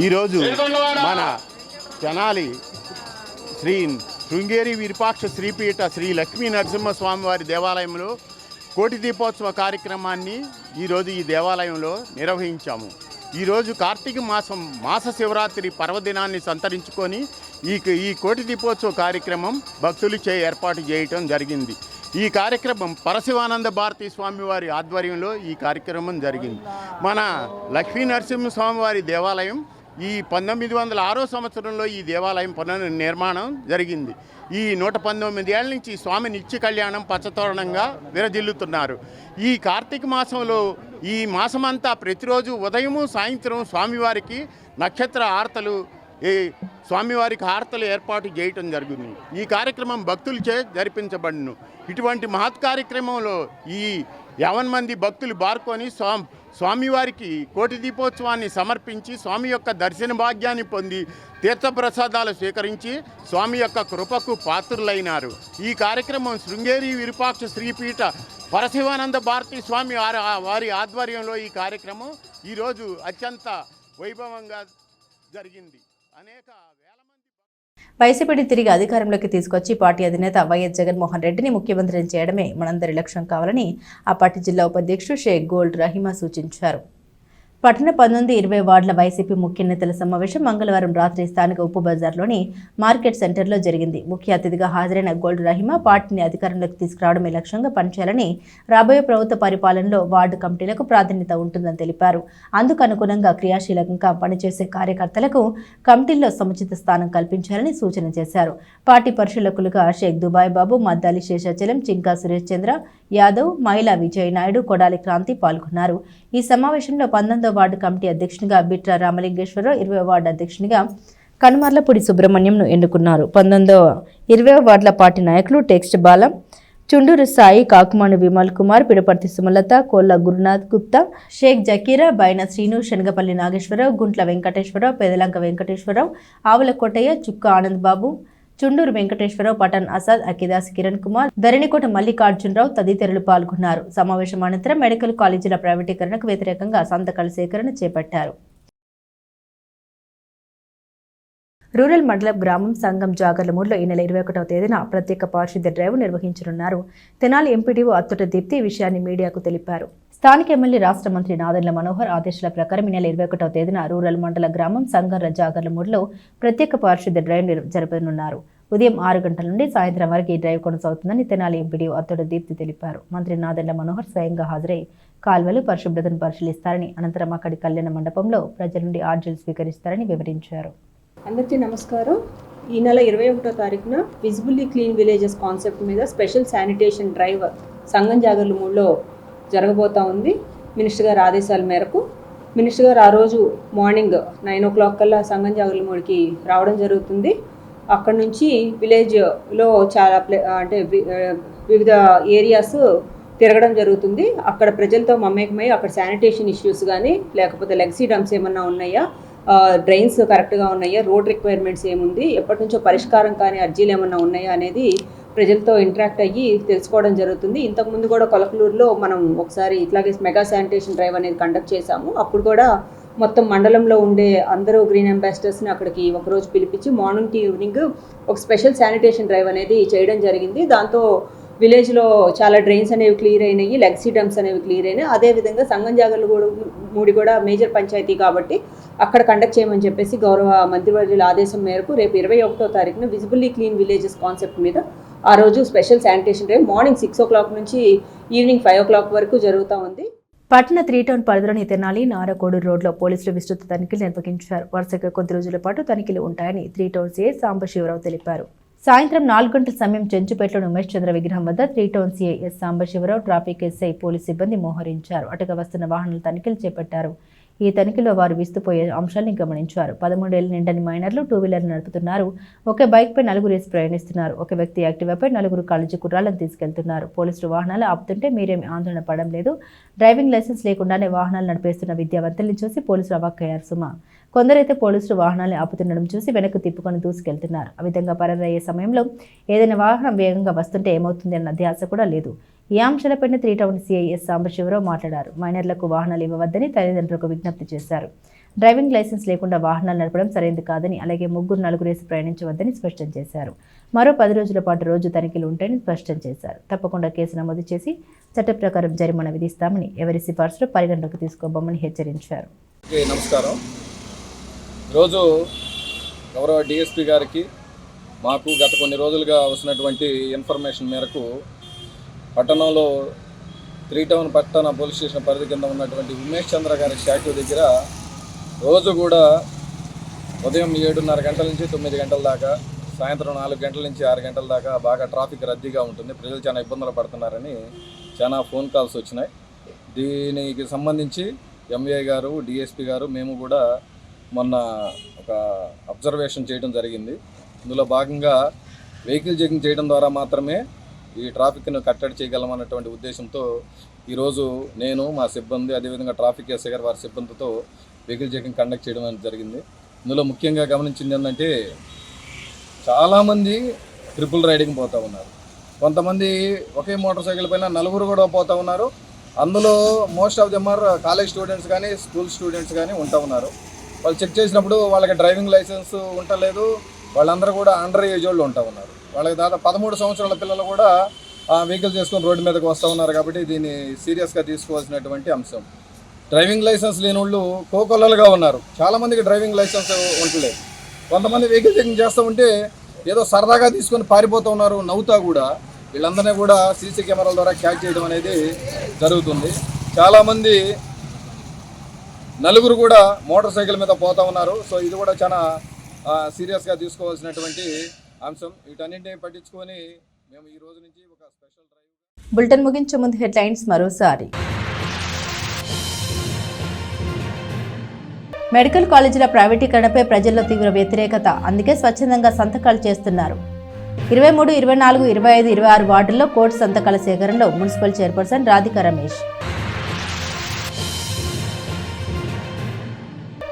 Speaker 21: ఈరోజు మన తెనాలి శ్రీ శృంగేరి విరూపాక్ష శ్రీపీఠ శ్రీ లక్ష్మీ నరసింహస్వామి వారి దేవాలయంలో కోటి దీపోత్సవ కార్యక్రమాన్ని ఈరోజు ఈ దేవాలయంలో నిర్వహించాము. ఈరోజు కార్తీక మాస శివరాత్రి పర్వదినాన్ని సంతరించుకొని ఈ కోటి దీపోత్సవ కార్యక్రమం భక్తులచే ఏర్పాటు చేయటం జరిగింది. ఈ కార్యక్రమం పరశివానంద భారతీ స్వామి వారి ఆధ్వర్యంలో ఈ కార్యక్రమం జరిగింది. మన లక్ష్మీ నరసింహస్వామి వారి దేవాలయం ఈ 1906 సంవత్సరంలో ఈ దేవాలయం పునర్నిర్మాణం జరిగింది. ఈ 119 ఏళ్ల నుంచి స్వామి నిత్య కళ్యాణం పచ్చతోరణంగా విరజిల్లుతున్నారు. ఈ కార్తీక మాసంలో ఈ మాసమంతా ప్రతిరోజు ఉదయము సాయంత్రం స్వామివారికి నక్షత్ర హారతలు స్వామివారికి హారతలు ఏర్పాటు చేయటం జరుగుతుంది. ఈ కార్యక్రమం భక్తులచే జరిపించబడును. ఇటువంటి మహత్ కార్యక్రమంలో ఈ 50 మంది భక్తులు బార్కొని స్వామివారికి కోటి దీపోత్సవాన్ని సమర్పించి స్వామి యొక్క దర్శన భాగ్యాన్ని పొంది తీర్థప్రసాదాలు స్వీకరించి స్వామి యొక్క కృపకు పాత్రులైనారు. ఈ కార్యక్రమం శృంగేరి విరూపాక్ష శ్రీపీఠ పరశివానంద భారతీ స్వామి వారి ఆధ్వర్యంలో ఈ కార్యక్రమం ఈరోజు అత్యంత వైభవంగా జరిగింది.
Speaker 1: వైసీపీని తిరిగి అధికారంలోకి తీసుకొచ్చి పార్టీ అధినేత వైఎస్ జగన్మోహన్ రెడ్డిని ముఖ్యమంత్రిని చేయడమే మనందరి లక్ష్యం కావాలని ఆ పార్టీ జిల్లా ఉపాధ్యక్షుడు షేక్ గోల్డ్ రహీమా సూచించారు. పట్టణ 19-20 వార్డుల వైసీపీ ముఖ్య నేతల సమావేశం మంగళవారం రాత్రి స్థానిక ఉప్పు బజార్లోని మార్కెట్ సెంటర్లో జరిగింది. ముఖ్య అతిథిగా హాజరైన గోల్డ్ రహీమా పార్టీని అధికారంలోకి తీసుకురావడమే లక్ష్యంగా పనిచేయాలని, రాబోయే ప్రభుత్వ పరిపాలనలో వార్డు కమిటీలకు ప్రాధాన్యత ఉంటుందని తెలిపారు. అందుకు అనుగుణంగా క్రియాశీలకంగా పనిచేసే కార్యకర్తలకు కమిటీల్లో సముచిత స్థానం కల్పించాలని సూచన చేశారు. పార్టీ పరిశీలకులుగా షేక్ దుబాయ్ బాబు, మద్దాలి శేషాచలం, చింకా సురేష్ చంద్ర యాదవ్, మైలా విజయ్ నాయుడు, కొడాలి క్రాంతి పాల్గొన్నారు. ఈ సమావేశంలో 19వ వార్డు కమిటీ అధ్యక్షునిగా బిట్రా రామలింగేశ్వరరావు, 20వ వార్డు అధ్యక్షునిగా కనుమర్లపూడి సుబ్రహ్మణ్యంను ఎన్నుకున్నారు. 19వ 20వ వార్డుల పార్టీ నాయకులు టెక్స్ట్ బాలం, చుండూరు సాయి, కాకుమాను విమల్ కుమార్, పిడపర్తి సుమలత, కోళ్ల గురునాథ్ గుప్తా, షేక్ జకీరా, బైన శ్రీను, శనగపల్లి నాగేశ్వరరావు, గుంట్ల వెంకటేశ్వరరావు, పెదలంక వెంకటేశ్వరరావు, ఆవుల కొట్టయ్య, చుక్క ఆనంద్ బాబు, చుండూరు వెంకటేశ్వరరావు, పఠాన్ ఆజాద్, అకిదాస్ కిరణ్ కుమార్, ధరణికోట మల్లికార్జునరావు తదితరులు పాల్గొన్నారు. సమావేశం అనంతరం మెడికల్ కాలేజీల ప్రైవేటీకరణకు వ్యతిరేకంగా సంతకాల సేకరణ చేపట్టారు. రూరల్ మండలం గ్రామం సంగం జాగర్లమూడిలో ఈ నెల 21వ తేదీన ప్రత్యేక పారిశుద్ధ్య డ్రైవ్ నిర్వహించనున్నారు. తెనాలి ఎంపీడీఓ అత్తుట దీప్తి ఈ విషయాన్ని మీడియాకు తెలిపారు. స్థానిక ఎమ్మెల్యే రాష్ట్ర మంత్రి నాదెండ్ల మనోహర్ ఆదేశాల ప్రకారం ఈ నెల 21వ తేదీన రూరల్ మండల గ్రామం సంగం జాగర్లమూడిలో ప్రత్యేక పారిశుద్ధ్య డ్రైవ్ జరపనున్నారు. ఉదయం 6 గంటల నుండి సాయంత్రం వరకు ఈ డ్రైవ్ కొనసాగుతుందని తెనాలి ఎంపీడీఓ అత్తుట దీప్తి తెలిపారు. మంత్రి నాదెండ్ల మనోహర్ స్వయంగా హాజరై కాల్వలు పరిశుభ్రతను పరిశీలిస్తారని, అనంతరం అక్కడి కళ్యాణ మండపంలో ప్రజల నుండి ఆర్జీలు స్వీకరిస్తారని వివరించారు.
Speaker 3: అందరికీ నమస్కారం. ఈ నెల 21వ తారీఖున విజిబుల్లీ క్లీన్ విలేజెస్ కాన్సెప్ట్ మీద స్పెషల్ శానిటేషన్ డ్రైవ్ సంగం జాగర్లమూడిలో జరగబోతా ఉంది. మినిస్టర్ గారి ఆదేశాల మేరకు మినిస్టర్ గారు ఆ రోజు మార్నింగ్ 9 o'clock కల్లా సంగం జాగర్లమూడికి రావడం జరుగుతుంది. అక్కడ నుంచి విలేజ్లో చాలా అంటే వివిధ ఏరియాస్ తిరగడం జరుగుతుంది. అక్కడ ప్రజలతో మమేకమై అక్కడ శానిటేషన్ ఇష్యూస్ కానీ లేకపోతే లెగసీ డంప్స్ ఏమన్నా ఉన్నాయా, డ్రైన్స్ కరెక్ట్గా ఉన్నాయా, రోడ్ రిక్వైర్మెంట్స్ ఏముంది, ఎప్పటి నుంచో పరిష్కారం కానీ అర్జీలు ఏమన్నా ఉన్నాయా అనేది ప్రజలతో ఇంటరాక్ట్ అయ్యి తెలుసుకోవడం జరుగుతుంది. ఇంతకుముందు కూడా కొలకలూరులో మనం ఒకసారి ఇట్లాగే మెగా శానిటేషన్ డ్రైవ్ అనేది కండక్ట్ చేశాము. అప్పుడు కూడా మొత్తం మండలంలో ఉండే అందరూ గ్రీన్ అంబాసిడర్స్ని అక్కడికి ఒకరోజు పిలిపించి మార్నింగ్ టు ఈవినింగ్ ఒక స్పెషల్ శానిటేషన్ డ్రైవ్ అనేది చేయడం జరిగింది. దాంతో విలేజ్లో చాలా డ్రైన్స్ అనేవి క్లియర్ అయినాయి, లెగసీ డంప్స్ అనేవి క్లియర్ అయినాయి. అదేవిధంగా సంగం జాగర్లమూడి కూడా మేజర్ పంచాయతీ కాబట్టి అక్కడ కండక్ట్ చేయమని చెప్పేసి గౌరవ మంత్రివర్యుల ఆదేశం మేరకు రేపు 21వ తారీఖున విజిబుల్లీ క్లీన్ విలేజెస్ కాన్సెప్ట్ మీద ఆ రోజు special sanitation drive morning 6 o'clock నుంచి ఈవినింగ్ 5 o'clock వరకు జరుగుతూ ఉంది.
Speaker 1: పట్టణ 3 టౌన్ పరిధిలోని తెనాలి నారకోడూరు రోడ్లో పోలీసులు విస్తృత తనిఖీలు నిర్వహించారు. వరుసగా కొద్ది రోజుల పాటు తనిఖీలు ఉంటాయని 3 టౌన్ సీఐ సాంబశివరావు తెలిపారు. సాయంత్రం 4 గంటల సమయం చెంచుపేటలోని ఉమేష్ చంద్ర విగ్రహం వద్ద 3 town CI S Sambasivarao, traffic SI, police సిబ్బంది మోహరించారు. అటుగా వస్తున్న వాహనాల తనిఖీలు చేపట్టారు. ఈ తనిఖీలో వారు విస్తుపోయే అంశాలను గమనించారు. 11 ఏళ్ల నిండని మైనర్లు 2-వీలర్లు నడుపుతున్నారు. ఒక బైక్పై 4 రేసి ప్రయాణిస్తున్నారు. ఒక వ్యక్తి యాక్టివాపై 4 కాలేజీ కుర్రాళ్లను తీసుకెళ్తున్నారు. పోలీసులు వాహనాలు ఆపుతుంటే మీరేమి ఆందోళన పడడం లేదు. డ్రైవింగ్ లైసెన్స్ లేకుండానే వాహనాలు నడిపేస్తున్న విద్యావంతుల్ని చూసి పోలీసులు అవాక్కయ్యారు సుమా. కొందరైతే పోలీసులు వాహనాలను ఆపుతుండడం చూసి వెనక్కు తిప్పుకొని దూసుకెళ్తున్నారు. ఆ విధంగా పరారయ్యే సమయంలో ఏదైనా వాహనం వేగంగా వస్తుంటే ఏమవుతుంది అన్న ధ్యాస కూడా లేదు. ఈ అంశాలపై 3 టౌన్ సీఐ ఎస్ సాంబశివరావు మాట్లాడారు. మైనర్లకు వాహనాలు ఇవ్వవద్దని తల్లిదండ్రులకు విజ్ఞప్తి చేశారు. డ్రైవింగ్ లైసెన్స్ లేకుండా వాహనాలు నడపడం సరైనది కాదని, అలాగే 3-4 రేసి ప్రయాణించవద్దని స్పష్టం చేశారు. మరో 10 రోజుల పాటు రోజు తనిఖీలు ఉంటాయని స్పష్టం చేశారు. తప్పకుండా కేసు నమోదు చేసి చట్ట ప్రకారం జరిమానా విధిస్తామని, ఎవరి సిఫార్సులు పరిగణలోకి తీసుకోబోమని హెచ్చరించారు.
Speaker 2: నమస్కారం. ఈరోజు గౌరవ డిఎస్పీ గారికి మాకు గత కొన్ని రోజులుగా వస్తున్నటువంటి ఇన్ఫర్మేషన్ మేరకు పట్టణంలో 3 టౌన్ పట్టణ పోలీస్ స్టేషన్ పరిధి కింద ఉన్నటువంటి ఉమేష్ చంద్ర గారి స్టాట్యూ దగ్గర రోజు కూడా ఉదయం 7:30 గంటల నుంచి 9 గంటల దాకా, సాయంత్రం 4 గంటల నుంచి 6 గంటల దాకా బాగా ట్రాఫిక్ రద్దీగా ఉంటుంది. ప్రజలు చాలా ఇబ్బందులు పడుతున్నారని చాలా ఫోన్ కాల్స్ వచ్చినాయి. దీనికి సంబంధించి ఎంఏ గారు, డిఎస్పీ గారు, మేము కూడా మొన్న ఒక అబ్జర్వేషన్ చేయడం జరిగింది. ఇందులో భాగంగా వెహికల్ చెకింగ్ చేయడం ద్వారా మాత్రమే ఈ ట్రాఫిక్ను కట్టడి చేయగలమన్నటువంటి ఉద్దేశంతో ఈరోజు నేను, మా సిబ్బంది, అదేవిధంగా ట్రాఫిక్ ఎస్ఐ గారు వారి సిబ్బందితో వెహికల్ చెకింగ్ కండక్ట్ చేయడం అనేది జరిగింది. ఇందులో ముఖ్యంగా గమనించింది ఏంటంటే చాలామంది ట్రిపుల్ రైడింగ్ పోతూ ఉన్నారు. కొంతమంది ఒకే మోటార్ సైకిల్ పైన 4 కూడా పోతూ ఉన్నారు. అందులో most of them are college students కానీ స్కూల్ స్టూడెంట్స్ కానీ ఉంటూ ఉన్నారు. వాళ్ళు చెక్ చేసినప్పుడు వాళ్ళకి డ్రైవింగ్ లైసెన్స్ ఉండలేదు. వాళ్ళందరూ కూడా అండర్ ఏజ్ వాళ్ళు ఉంటూ ఉన్నారు. వాళ్ళకి దాదాపు 13 సంవత్సరాల పిల్లలు కూడా వెహికల్ చేసుకొని రోడ్డు మీదకి వస్తూ ఉన్నారు. కాబట్టి దీన్ని సీరియస్గా తీసుకోవాల్సినటువంటి అంశం. డ్రైవింగ్ లైసెన్స్ లేని వాళ్ళు కోకొల్లలుగా ఉన్నారు. చాలామందికి డ్రైవింగ్ లైసెన్స్ ఉండలేదు. కొంతమంది వెహికల్ చెకింగ్ చేస్తూ ఉంటే ఏదో సరదాగా తీసుకొని పారిపోతూ ఉన్నారు, నవ్వుతా కూడా. వీళ్ళందరినీ కూడా సీసీ కెమెరాల ద్వారా క్యాచ్ చేయడం అనేది జరుగుతుంది. చాలామంది 4 కూడా మోటార్ సైకిల్ మీద పోతూ ఉన్నారు. సో ఇది కూడా చాలా సీరియస్గా తీసుకోవాల్సినటువంటి అంశం. వీటన్నింటినీ పట్టించుకొని మేము ఈ రోజు నుంచి ఒక స్పెషల్ డ్రైవ్.
Speaker 1: బులెటిన్ ముగించే ముందు హెడ్లైన్స్ మరోసారి. మెడికల్ కాలేజీల ప్రైవేటీకరణపై ప్రజల్లో తీవ్ర వ్యతిరేకత, అందుకే స్వచ్ఛందంగా సంతకాలు చేస్తున్నారు. 23, 24, 25, 26 వార్డుల్లో కోటి సంతకాల సేకరణలో మున్సిపల్ చైర్పర్సన్ రాధికా రమేష్.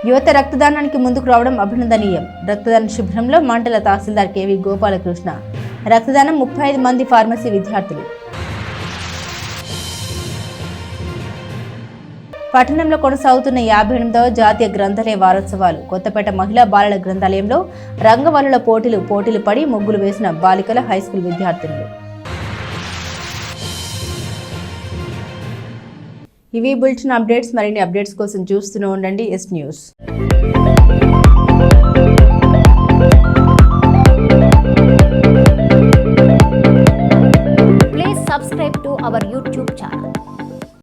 Speaker 1: యువత రక్తదానానికి ముందుకు రావడం అభినందనీయం. రక్తదాన శిబిరంలో మండల తహసీల్దార్ కేవీ గోపాలకృష్ణ. రక్తదానం 35 మంది ఫార్మసీ విద్యార్థులు. పట్టణంలో కొనసాగుతున్న 58వ జాతీయ గ్రంథాలయ వారోత్సవాలు. కొత్తపేట మహిళా బాలల గ్రంథాలయంలో రంగవల్లుల పోటీలు పడి ముగ్గులు వేసిన బాలికల హైస్కూల్ విద్యార్థినులు. ఇవి బులెటిన్ అప్డేట్స్. మరిన్ని అప్డేట్స్ కోసం చూస్తూనే ఉండండి ఎస్ న్యూస్.